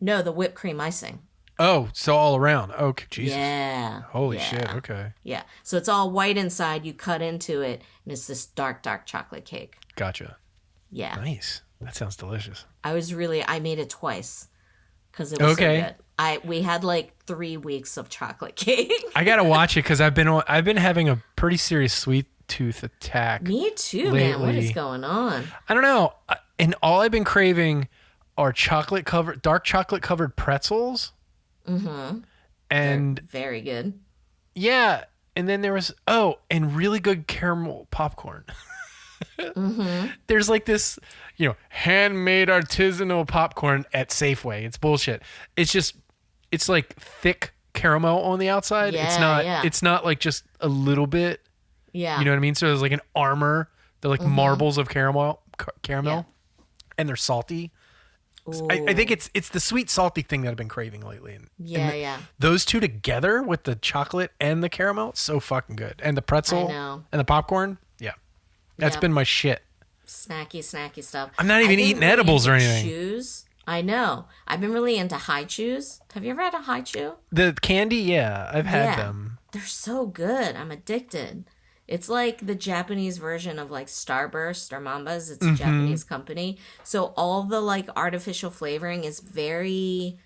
No, the whipped cream icing. Oh, so all around. Okay, Jesus. Yeah. Holy shit, okay. Yeah. So it's all white inside. You cut into it, and it's this dark, dark chocolate cake. Gotcha. Yeah. Nice. That sounds delicious. I made it twice because it was so good. We had like 3 weeks of chocolate cake. I gotta watch it because I've been having a pretty serious sweet tooth attack. Me too, lately. Man. What is going on? I don't know. And all I've been craving are dark chocolate covered pretzels. Mm-hmm. And they're very good. Yeah. And then there was and really good caramel popcorn. There's like this, handmade artisanal popcorn at Safeway. It's bullshit. It's like thick caramel on the outside. It's not like just a little bit. Yeah. You know what I mean? So there's like an armor. They're like marbles of caramel, and they're salty. I think it's the sweet salty thing that I've been craving lately. And those two together with the chocolate and the caramel, it's so fucking good. And the pretzel and the popcorn, that's been my shit. Snacky stuff. I'm not even eating edibles or anything. Chews. I know. I've been really into high chews. Have you ever had a high chew? The candy, I've had them. They're so good. I'm addicted. It's like the Japanese version of like Starburst or Mambas. It's a Japanese company. So all the like artificial flavoring is very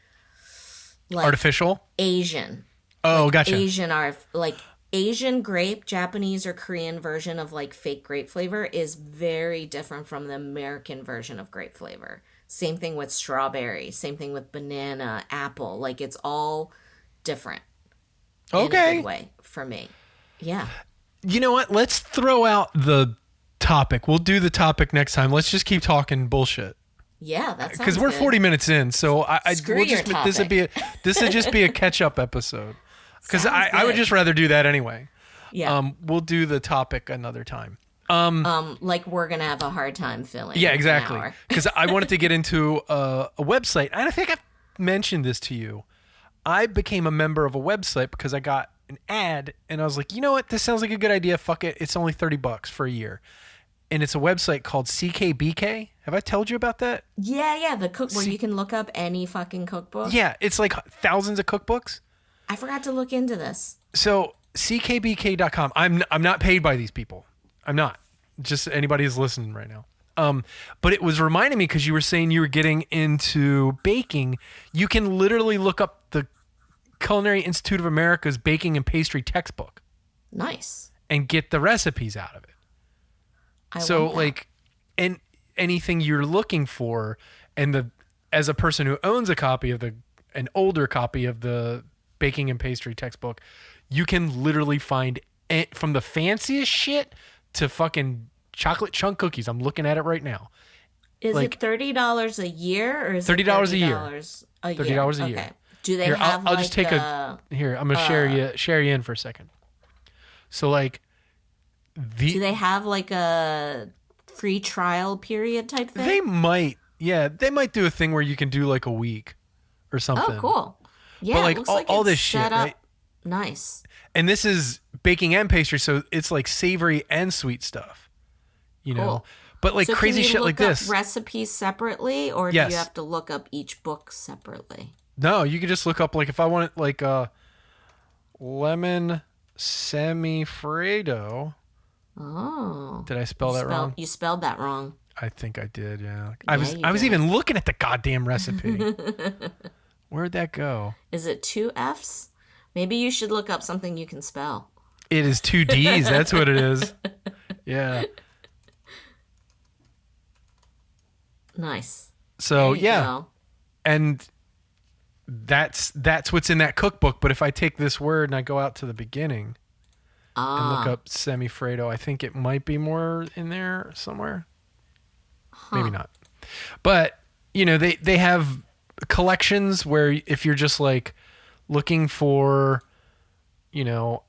like artificial? Asian. Oh, like, gotcha. Asian grape, Japanese or Korean version of like fake grape flavor is very different from the American version of grape flavor. Same thing with strawberry, same thing with banana, apple. Like it's all different. Okay. In a good way for me. Yeah. You know what? Let's throw out the topic. We'll do the topic next time. Let's just keep talking bullshit. Yeah, that's because we're 40 minutes in, so this would just be a catch-up episode. Because I would just rather do that anyway. Yeah. We'll do the topic another time. Like we're gonna have a hard time filling. Yeah, exactly. Because I wanted to get into a website, and I think I've mentioned this to you. I became a member of a website because I got an ad, and I was like, you know what? This sounds like a good idea. Fuck it. It's only $30 for a year. And it's a website called CKBK. Have I told you about that? Yeah. The cookbook where you can look up any fucking cookbook. Yeah, it's like thousands of cookbooks. I forgot to look into this. So CKBK.com. I'm not paid by these people. I'm not. Just anybody who's listening right now. But it was reminding me because you were saying you were getting into baking. You can literally look up the Culinary Institute of America's baking and pastry textbook. Nice. And get the recipes out of it. And anything you're looking for, and as a person who owns a copy of an older copy of the baking and pastry textbook, you can literally find it from the fanciest shit to fucking chocolate chunk cookies. I'm looking at it right now. Is it $30 a year or is $30 a year? $30 a year. Okay. Do they have I'll just take here. I'm gonna share you in for a second. So do they have like a free trial period type thing? They might. Yeah, they might do a thing where you can do like a week or something. Oh, cool. Yeah, but all this shit, right? Nice. And this is baking and pastry, so it's like savory and sweet stuff. You know? Cool. But like so crazy shit like this. Can you look up recipes separately, or do you have to look up each book separately? No, you can just look up, like, if I want like a lemon semifredo. Oh. Did I spell that wrong? You spelled that wrong. I think I did, yeah. I was even looking at the goddamn recipe. Where'd that go? Is it 2 F's? Maybe you should look up something you can spell. It is 2 D's. That's what it is. Yeah. Nice. So, yeah. And that's what's in that cookbook. But if I take this word and I go out to the beginning and look up semifredo, I think it might be more in there somewhere. Maybe not. But, you know, they have collections where if you're just like looking for, you know,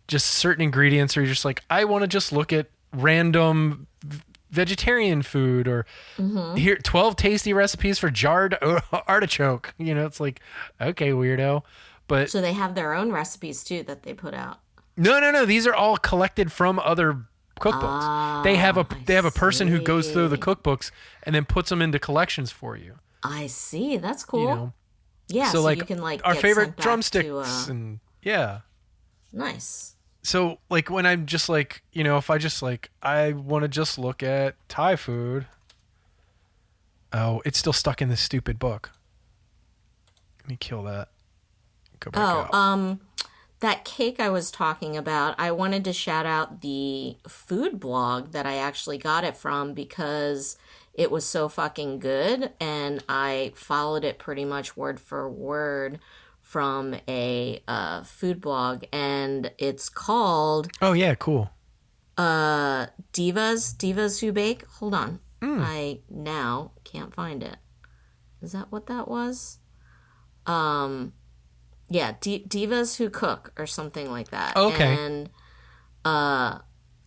just certain ingredients, or you're just like, I want to just look at random vegetarian food, or here 12 tasty recipes for jarred artichoke. You know, it's like, okay, weirdo. But so they have their own recipes too that they put out. No. These are all collected from other cookbooks. They have a person who goes through the cookbooks and then puts them into collections for you. I see. That's cool. You know? Yeah, so like you can like our get favorite drumsticks and yeah. Nice. So like when I'm just like, you know, if I just like, I want to just look at Thai food. Oh, it's still stuck in this stupid book. Let me kill that. Go back out. That cake I was talking about, I wanted to shout out the food blog that I actually got it from because it was so fucking good, and I followed it pretty much word for word from a food blog, and it's called... Oh, yeah, cool. Divas Who Bake. Hold on. I now can't find it. Is that what that was? Yeah, Divas Who Cook or something like that. Okay. And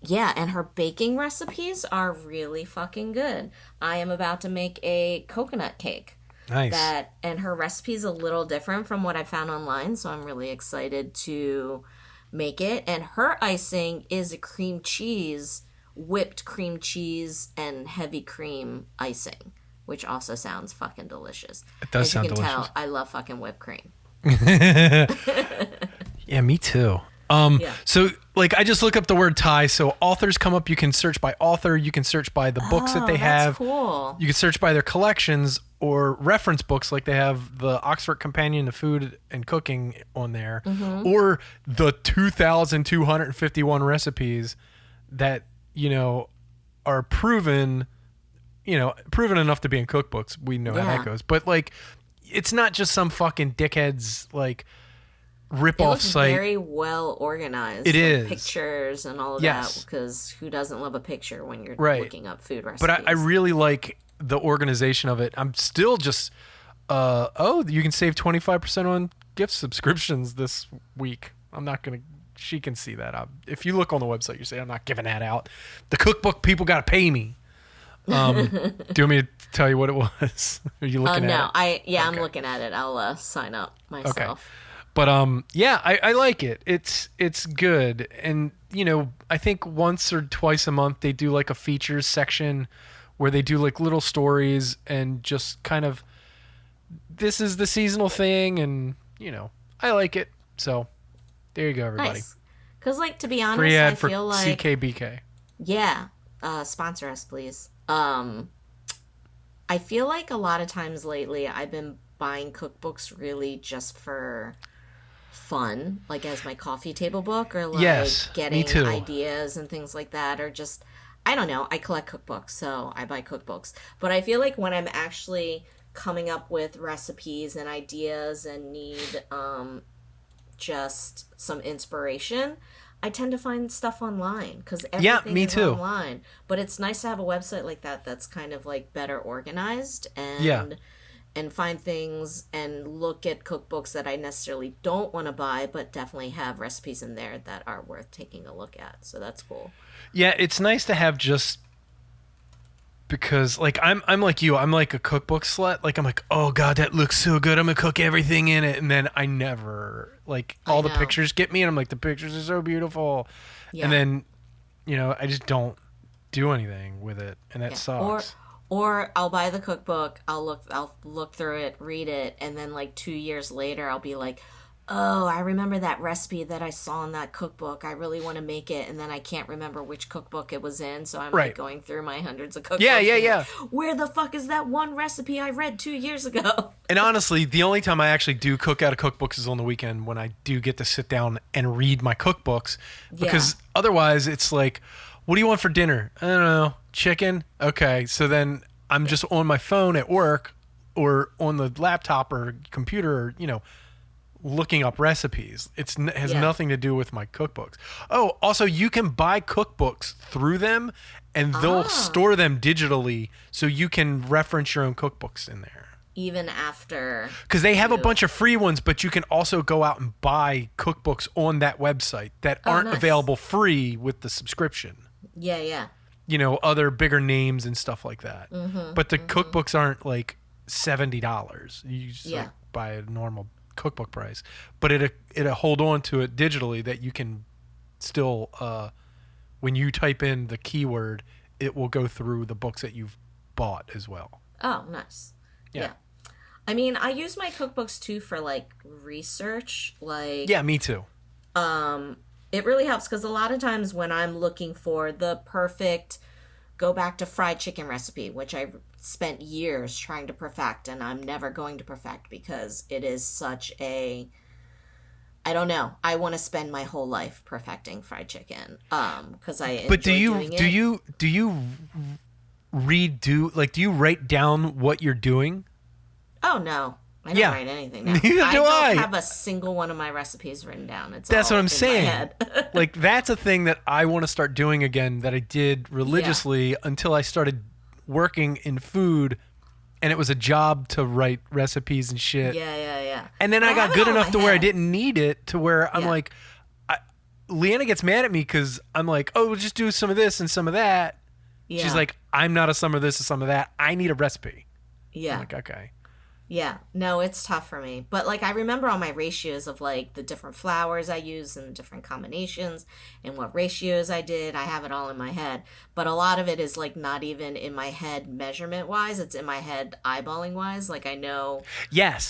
yeah, and her baking recipes are really fucking good. I am about to make a coconut cake. Nice. And her recipe's a little different from what I found online, so I'm really excited to make it. And her icing is a cream cheese, whipped cream cheese and heavy cream icing, which also sounds fucking delicious. It does sound delicious. As you can tell, I love fucking whipped cream. Yeah, me too. So like I just look up the word Thai, so authors come up. You can search by author, you can search by the books that they have. Cool. You can search by their collections or reference books, like they have the Oxford Companion to Food and Cooking on there, or the 2,251 recipes that, you know, are proven enough to be in cookbooks. We know how that goes. But like, it's not just some fucking dickhead's like rip-off site. Very well organized. It is. Pictures and all of that, because who doesn't love a picture when you're looking up food recipes? But I really like the organization of it. I'm still just, you can save 25% on gift subscriptions this week. I'm not going to, she can see that. If you look on the website, you say, I'm not giving that out. The cookbook people got to pay me. Do you want me to tell you what it was? Are you looking at it? No, I'm looking at it. I'll sign up myself. Okay. But I like it. It's good. And, you know, I think once or twice a month they do like a features section where they do like little stories and just kind of, this is the seasonal thing, and, you know, I like it. So there you go, everybody. Nice. Because, like, to be honest, free ad I for feel like CKBK. Yeah. Sponsor us, please. I feel like a lot of times lately I've been buying cookbooks really just for fun, like as my coffee table book, or like getting ideas and things like that, or just, I don't know, I collect cookbooks, so I buy cookbooks. But I feel like when I'm actually coming up with recipes and ideas and need just some inspiration, I tend to find stuff online, because everything is online. But it's nice to have a website like that that's kind of like better organized and find things and look at cookbooks that I necessarily don't want to buy, but definitely have recipes in there that are worth taking a look at. So that's cool. Yeah, it's nice to have just because like I'm like you. I'm like a cookbook slut. Like I'm like, oh god, that looks so good. I'm gonna cook everything in it, and then I never like all the pictures get me, and I'm like, the pictures are so beautiful, and then I just don't do anything with it, and that sucks. Or I'll buy the cookbook, I'll look through it, read it, and then like 2 years later I'll be like, oh, I remember that recipe that I saw in that cookbook. I really want to make it, and then I can't remember which cookbook it was in, so I'm like going through my hundreds of cookbooks. Yeah. Like, where the fuck is that one recipe I read 2 years ago? And honestly, the only time I actually do cook out of cookbooks is on the weekend when I do get to sit down and read my cookbooks, because otherwise it's like, what do you want for dinner? I don't know. Chicken? Okay. So then I'm just on my phone at work or on the laptop or computer, looking up recipes. It has nothing to do with my cookbooks. Oh, also you can buy cookbooks through them, and they'll store them digitally so you can reference your own cookbooks in there. Even after. Because they have a bunch of free ones, but you can also go out and buy cookbooks on that website that aren't available free with the subscription. Yeah. Other bigger names and stuff like that. But the cookbooks aren't like $70. You just like buy a normal cookbook price, but it'll hold on to it digitally that you can still when you type in the keyword, it will go through the books that you've bought as well. Oh, nice. Yeah. I mean, I use my cookbooks too for like research, like me too. It really helps because a lot of times when I'm looking for the perfect go back to fried chicken recipe, which I spent years trying to perfect, and I'm never going to perfect because it is such a, I don't know. I want to spend my whole life perfecting fried chicken. Because I enjoy doing it. Do you do you write down what you're doing? Oh no. I don't write anything down. Neither do I. don't have a single one of my recipes written down. That's what I'm saying. Like, that's a thing that I want to start doing again that I did religiously until I started working in food, and it was a job to write recipes and shit. Yeah. And then I got good enough to where I didn't need it, to where I'm like, Leanna gets mad at me because I'm like, oh, we'll just do some of this and some of that. Yeah. She's like, I'm not a some of this or some of that. I need a recipe. Yeah. I'm like, okay. Yeah, no, it's tough for me. But, like, I remember all my ratios of, like, the different flours I used and the different combinations and what ratios I did. I have it all in my head. But a lot of it is, like, not even in my head measurement-wise. It's in my head eyeballing-wise. Like, I know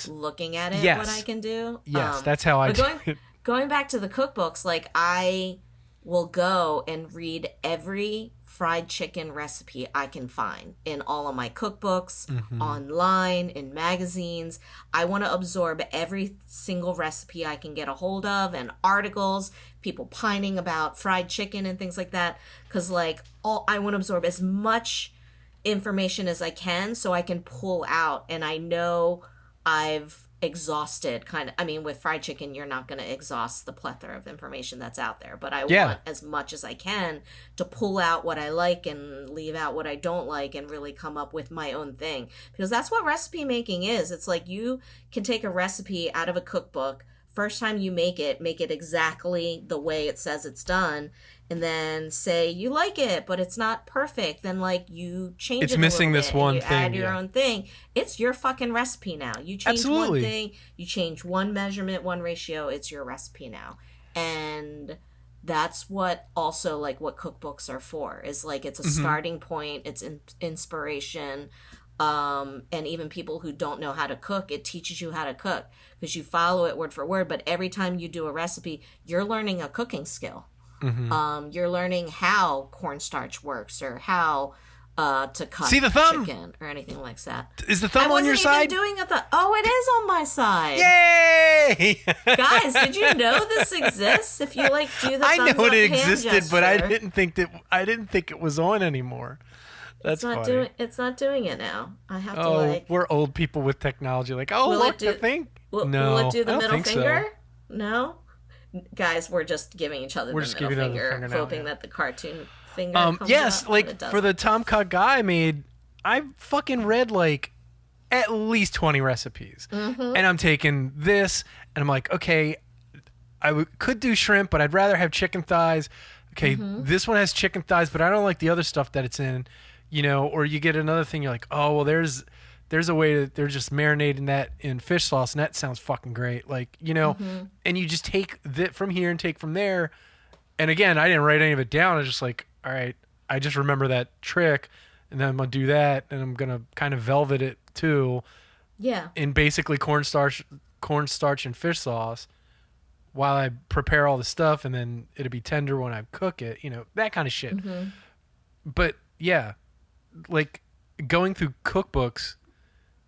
looking at it what I can do. Yes, that's how I do it. Going back to the cookbooks, like, I will go and read every fried chicken recipe I can find in all of my cookbooks, online, in magazines. I want to absorb every single recipe I can get a hold of, and articles, people pining about fried chicken and things like that. Because, like, I want to absorb as much information as I can so I can pull out, and I know I've exhausted with fried chicken, you're not going to exhaust the plethora of information that's out there, but I want as much as I can to pull out what I like and leave out what I don't like and really come up with my own thing, because that's what recipe making is. It's like you can take a recipe out of a cookbook, first time you make it exactly the way it says it's done, and then say you like it, but it's not perfect. Then, like, you change it's missing this one thing. Add your own thing. It's your fucking recipe now. You change one thing, you change one measurement, one ratio. It's your recipe now, and that's what also like what cookbooks are for. Is like it's a starting point. It's inspiration. And even people who don't know how to cook, it teaches you how to cook because you follow it word for word. But every time you do a recipe, you're learning a cooking skill. You're learning how cornstarch works or how to cut chicken or anything like that. Is the thumb on your side? I wasn't even doing it. Oh, it is on my side. Yay! Guys, did you know this exists? If you like do the thumbs I know up it hand existed, gesture. but I didn't think it was on anymore. That's funny. It's not doing it now. I have to we're old people with technology. Like, look, the thing. Will it do the middle finger? So. No. Guys, we're just giving each other the middle finger, hoping that the cartoon finger comes up, like for the Tom Cook guy I made, I fucking read like at least 20 recipes, and I'm taking this, and I'm like, okay, I could do shrimp, but I'd rather have chicken thighs. Okay, this one has chicken thighs, but I don't like the other stuff that it's in. or you get another thing, you're like, oh, well, there's a way they're just marinating that in fish sauce, and that sounds fucking great. Like, and you just take that from here and take from there. And again, I didn't write any of it down. I was just like, all right, I just remember that trick, and then I'm going to do that, and I'm going to kind of velvet it too. Yeah. In basically cornstarch and fish sauce while I prepare all the stuff, and then it'll be tender when I cook it, that kind of shit. Mm-hmm. But yeah, like going through cookbooks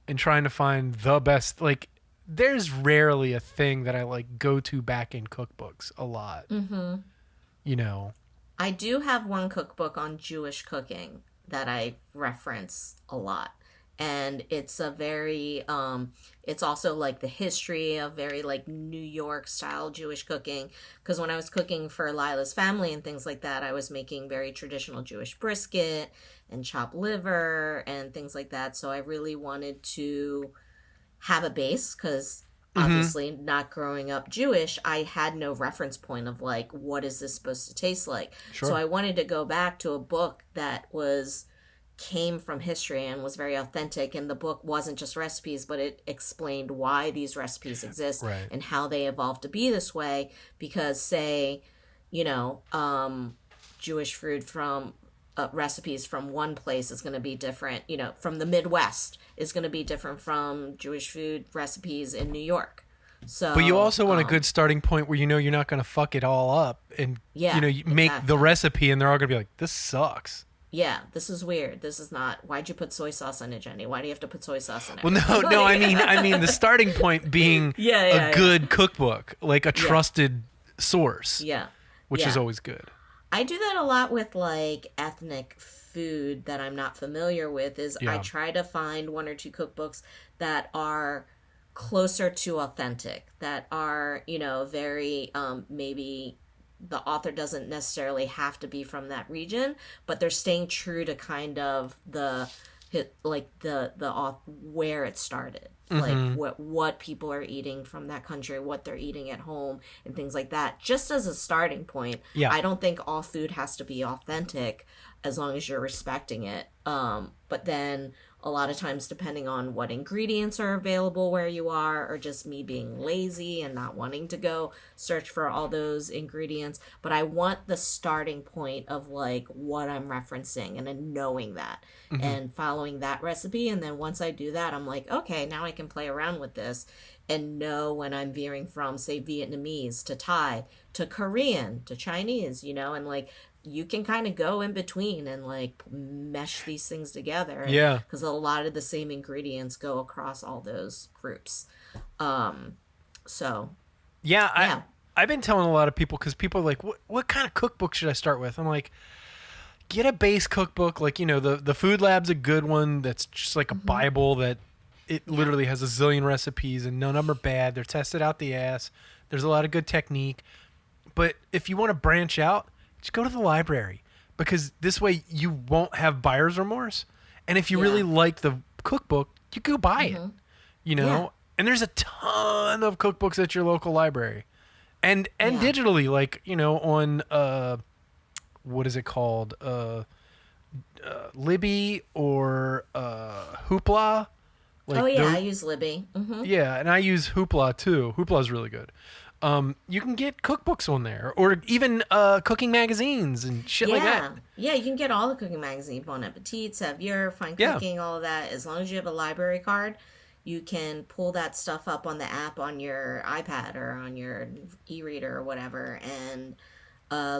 and trying to find the best, like there's rarely a thing that I like go to back in cookbooks a lot. Mm-hmm. I do have one cookbook on Jewish cooking that I reference a lot. And it's a very, it's also like the history of very like New York style Jewish cooking. Because when I was cooking for Lila's family and things like that, I was making very traditional Jewish brisket and chopped liver and things like that. So I really wanted to have a base because obviously not growing up Jewish, I had no reference point of like, what is this supposed to taste like? Sure. So I wanted to go back to a book that came from history and was very authentic, and the book wasn't just recipes, but it explained why these recipes exist and how they evolved to be this way. Because say, Jewish food from recipes from one place is going to be different, from the Midwest is going to be different from Jewish food recipes in New York. So, but you also want a good starting point where you're not going to fuck it all up, and you make the recipe and they're all going to be like, this sucks. Yeah, this is weird. This is not. Why'd you put soy sauce on it, Jenny? Why do you have to put soy sauce in it? Well, no. I mean, the starting point being a good cookbook, like a trusted source. Yeah, which is always good. I do that a lot with like ethnic food that I'm not familiar with. I try to find one or two cookbooks that are closer to authentic, that are very maybe. The author doesn't necessarily have to be from that region, but they're staying true to kind of the where it started, like what people are eating from that country, what they're eating at home, and things like that. Just as a starting point, I don't think all food has to be authentic as long as you're respecting it. But then a lot of times, depending on what ingredients are available where you are, or just me being lazy and not wanting to go search for all those ingredients. But I want the starting point of like what I'm referencing and then knowing that and following that recipe. And then once I do that, I'm like, okay, now I can play around with this and know when I'm veering from, say, Vietnamese to Thai to Korean to Chinese, and like, you can kind of go in between and like mesh these things together. Yeah. Because a lot of the same ingredients go across all those groups. I've been telling a lot of people, because people are like, what kind of cookbook should I start with? I'm like, get a base cookbook. Like, the Food Lab's a good one. That's just like a Bible that it literally has a zillion recipes and none of them are bad. They're tested out the ass. There's a lot of good technique. But if you want to branch out, just go to the library, because this way you won't have buyer's remorse. And if you really like the cookbook, you go buy it, and there's a ton of cookbooks at your local library and digitally, like, on, what is it called? Libby or, Hoopla. Like I use Libby. Mm-hmm. Yeah. And I use Hoopla too. Hoopla's really good. You can get cookbooks on there, or even cooking magazines and shit like that. Yeah, you can get all the cooking magazines, Bon Appetit, Savier, Fine Cooking, all of that. As long as you have a library card, you can pull that stuff up on the app on your iPad or on your e-reader or whatever, and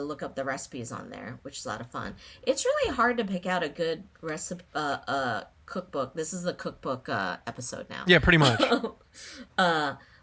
look up the recipes on there, which is a lot of fun. It's really hard to pick out a good recipe cookbook. This is the cookbook episode now. Yeah, pretty much.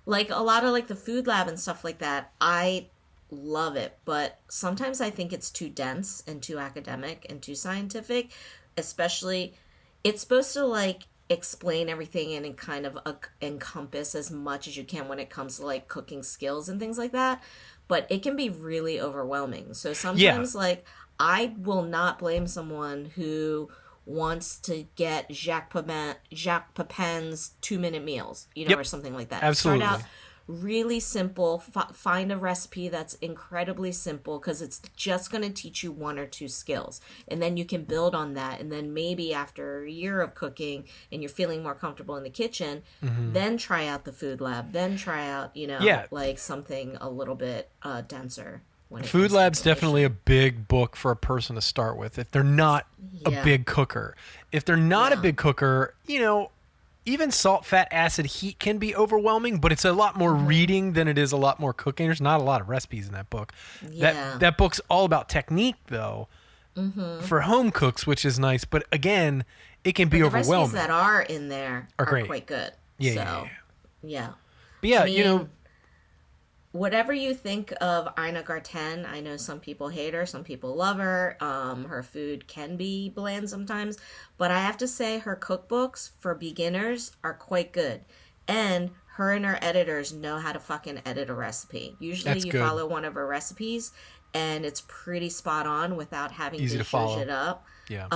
Like a lot of like the Food Lab and stuff like that, I love it, but sometimes I think it's too dense and too academic and too scientific. Especially, it's supposed to like explain everything and kind of encompass as much as you can when it comes to like cooking skills and things like that, but it can be really overwhelming. So sometimes like I will not blame someone who wants to get Jacques Pepin's 2-minute meals, or something like that. Absolutely. Start out really simple. Find a recipe that's incredibly simple, because it's just going to teach you one or two skills, and then you can build on that. And then maybe after a year of cooking and you're feeling more comfortable in the kitchen, then try out the food lab, then try out, like something a little bit denser. Food Lab's definitely a big book for a person to start with if they're not a big cooker. If they're not a big cooker, even salt, fat, acid, heat can be overwhelming, but it's a lot more reading than it is a lot more cooking. There's not a lot of recipes in that book. Yeah. That book's all about technique, though, for home cooks, which is nice. But again, it can be overwhelming. The recipes that are in there are quite good. Yeah. But yeah, whatever you think of Ina Garten, I know some people hate her, some people love her. Her food can be bland sometimes, but I have to say her cookbooks for beginners are quite good. And her and her editors know how to fucking edit a recipe. Usually you follow one of her recipes and it's pretty spot on without having to zhuzh it up. Yeah.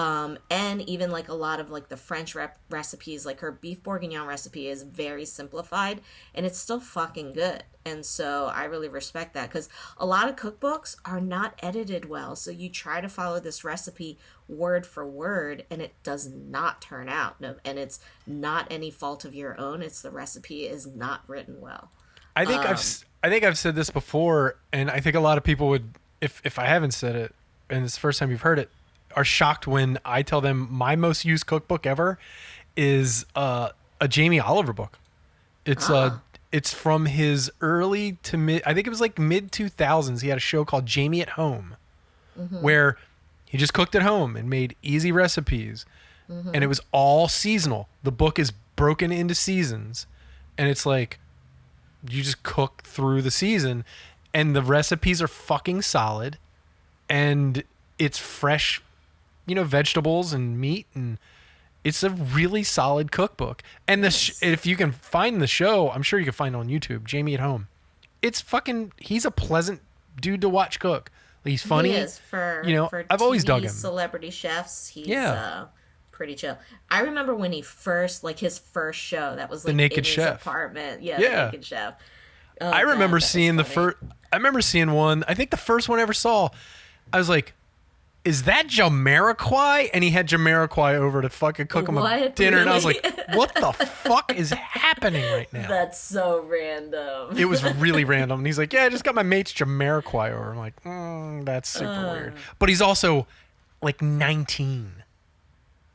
And even like a lot of like the French recipes, like her beef bourguignon recipe is very simplified and it's still fucking good. And so I really respect that, because a lot of cookbooks are not edited well. So you try to follow this recipe word for word and it does not turn out. No, and it's not any fault of your own. It's the recipe is not written well. I think I've said this before, and I think a lot of people would, if I haven't said it, and it's the first time you've heard it, are shocked when I tell them my most used cookbook ever is a Jamie Oliver book. It's from his early to mid, I think it was like mid 2000s. He had a show called Jamie at Home, where he just cooked at home and made easy recipes, and it was all seasonal. The book is broken into seasons, and it's like you just cook through the season, and the recipes are fucking solid, and it's fresh, vegetables and meat, and it's a really solid cookbook. And if you can find the show, I'm sure you can find it on YouTube, Jamie at Home. It's he's a pleasant dude to watch cook. He's funny. He is for I've always dug him. Celebrity chefs, he's pretty chill. I remember when his first show, that was like the Naked Chef apartment. Yeah, The Naked Chef. Oh, I remember seeing I remember seeing one. I think the first one I ever saw, I was like, is that Jamiroquai? And he had Jamiroquai over to fucking cook him a dinner. Really? And I was like, what the fuck is happening right now? That's so random. It was really random. And he's like, yeah, I just got my mate's Jamiroquai over. I'm like, that's super weird. But he's also like 19.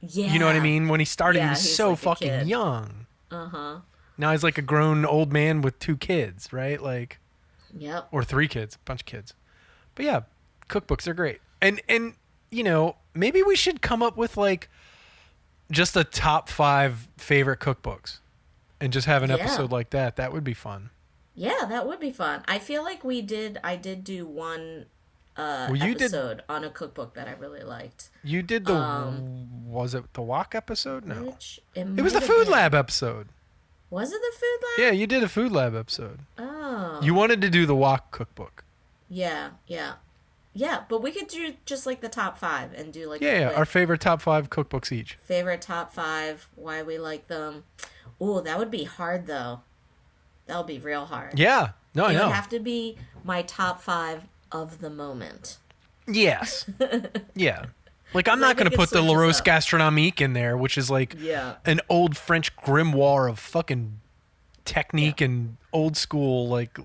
Yeah. You know what I mean? When he started, he was so like fucking young. Uh-huh. Now he's like a grown old man with 2 kids, right? Like, yep. Or 3 kids, a bunch of kids. But yeah, cookbooks are great. And maybe we should come up with like just a top 5 favorite cookbooks and just have an episode like that. That would be fun. Yeah, that would be fun. I feel like I did do one episode on a cookbook that I really liked. You did was it the Wok episode? No. It was the Food Lab episode. Was it the Food Lab? Yeah, you did a Food Lab episode. Oh. You wanted to do the Wok cookbook. Yeah. Yeah, but we could do just like the top 5 and do like our favorite top 5 cookbooks each. Favorite top 5, why we like them. Ooh, that would be hard though. That would be real hard. Yeah, no, I know. It would have to be my top 5 of the moment. Yes. Yeah. Like I'm not going to put the La Rose Gastronomique in there, which is like an old French grimoire of fucking technique and old school like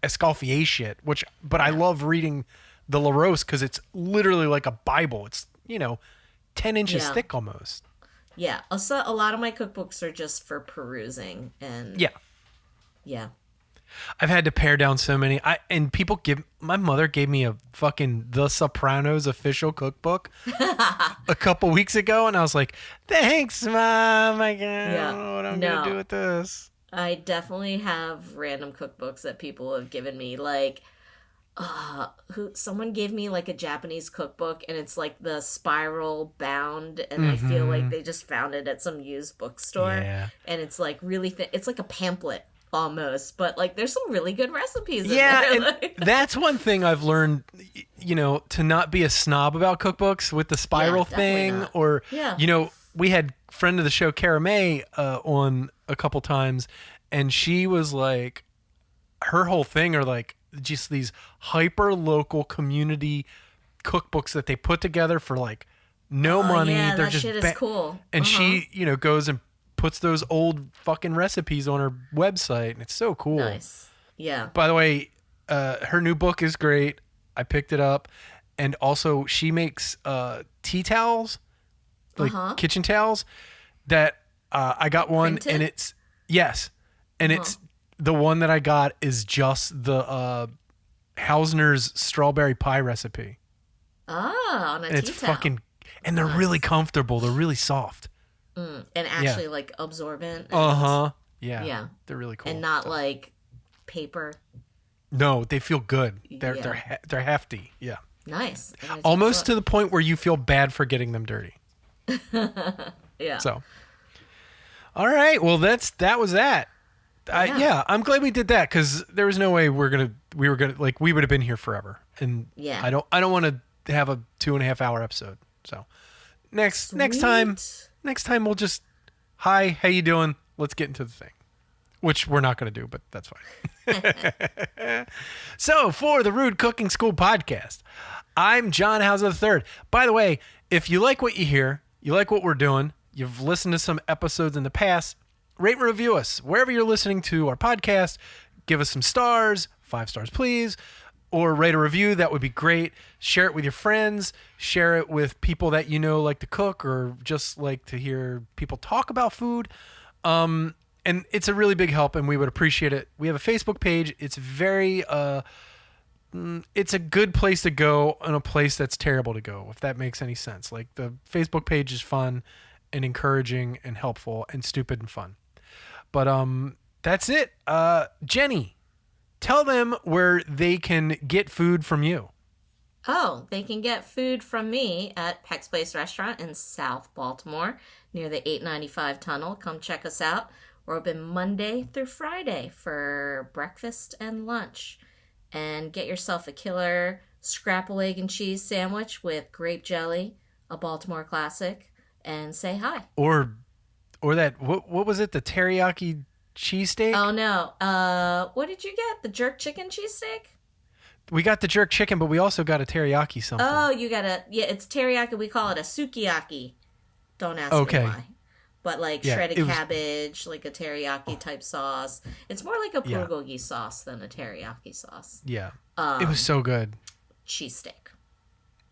Escoffier shit, but I love reading the La Rose because it's literally like a Bible. It's 10 inches thick almost. Yeah, also a lot of my cookbooks are just for perusing, and yeah. I've had to pare down so many. My mother gave me a fucking The Sopranos official cookbook a couple weeks ago, and I was like, "Thanks, Mom. I don't know what I'm gonna do with this." I definitely have random cookbooks that people have given me. Like, someone gave me like a Japanese cookbook, and it's like the spiral bound, and I feel like they just found it at some used bookstore, and it's like really thin. It's like a pamphlet almost, but like there's some really good recipes in there. And that's one thing I've learned, to not be a snob about cookbooks with the spiral thing, or we had friend of the show Cara May on a couple times, and she was like, her whole thing are like just these hyper local community cookbooks that they put together for like no money. Yeah, They're that just shit is cool. And she, goes and puts those old fucking recipes on her website, and it's so cool. Nice. Yeah. By the way, her new book is great. I picked it up, and also she makes tea towels, like kitchen towels. That I got one, Printed? and it's it's the one that I got is just the Hausner's strawberry pie recipe. Ah, on a tea It's towel. fucking, and they're really comfortable. They're really soft. And actually like absorbent. Yeah. They're really cool. And not like paper. No, they feel good. They're hefty. Yeah. Nice. Almost to the point where you feel bad for getting them dirty. Yeah. So. All right. Well, that was that. I'm glad we did that, because there was no way we would have been here forever. And I don't want to have a 2.5 hour episode. So next time we'll just, hi, how you doing? Let's get into the thing, which we're not going to do, but that's fine. So for the Rude Cooking School podcast, I'm John Hauser III. By the way, if you like what you hear, you like what we're doing, you've listened to some episodes in the past, rate and review us wherever you're listening to our podcast. Give us some stars, 5 stars, please, or write a review. That would be great. Share it with your friends. Share it with people that you know like to cook or just like to hear people talk about food. And it's a really big help, and we would appreciate it. We have a Facebook page. It's very, it's a good place to go and a place that's terrible to go, if that makes any sense. Like, the Facebook page is fun and encouraging and helpful and stupid and fun. But that's it. Jeni, tell them where they can get food from you. Oh, they can get food from me at Peck's Place Restaurant in South Baltimore near the 895 tunnel. Come check us out. We're open Monday through Friday for breakfast and lunch. And get yourself a killer scrapple egg and cheese sandwich with grape jelly, a Baltimore classic, and say hi. Or that, what was it? The teriyaki cheesesteak? Oh, no. What did you get? The jerk chicken cheesesteak? We got the jerk chicken, but we also got a teriyaki something. Oh, you got it's teriyaki. We call it a sukiyaki. Don't ask me why. But like shredded cabbage, like a teriyaki type sauce. It's more like a bulgogi sauce than a teriyaki sauce. Yeah. It was so good. Cheesesteak.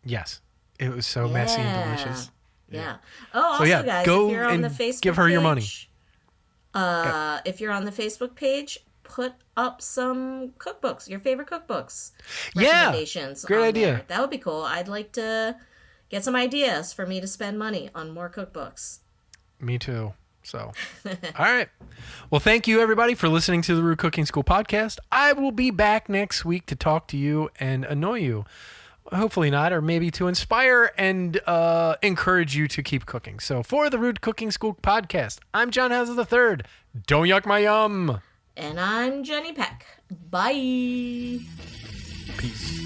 Yes. It was so messy and delicious. Yeah. Oh, also, guys, go if you're on and the Facebook give her your money. If you're on the Facebook page, put up some cookbooks, your favorite cookbooks. Recommendations. Great idea. There. That would be cool. I'd like to get some ideas for me to spend money on more cookbooks. Me too. So, all right. Well, thank you, everybody, for listening to the Rude Cooking School podcast. I will be back next week to talk to you and annoy you. Hopefully not, or maybe to inspire and encourage you to keep cooking. So for the Rude Cooking School podcast, I'm John Hauser III. Don't yuck my yum. And I'm Jeni Peck. Bye. Peace.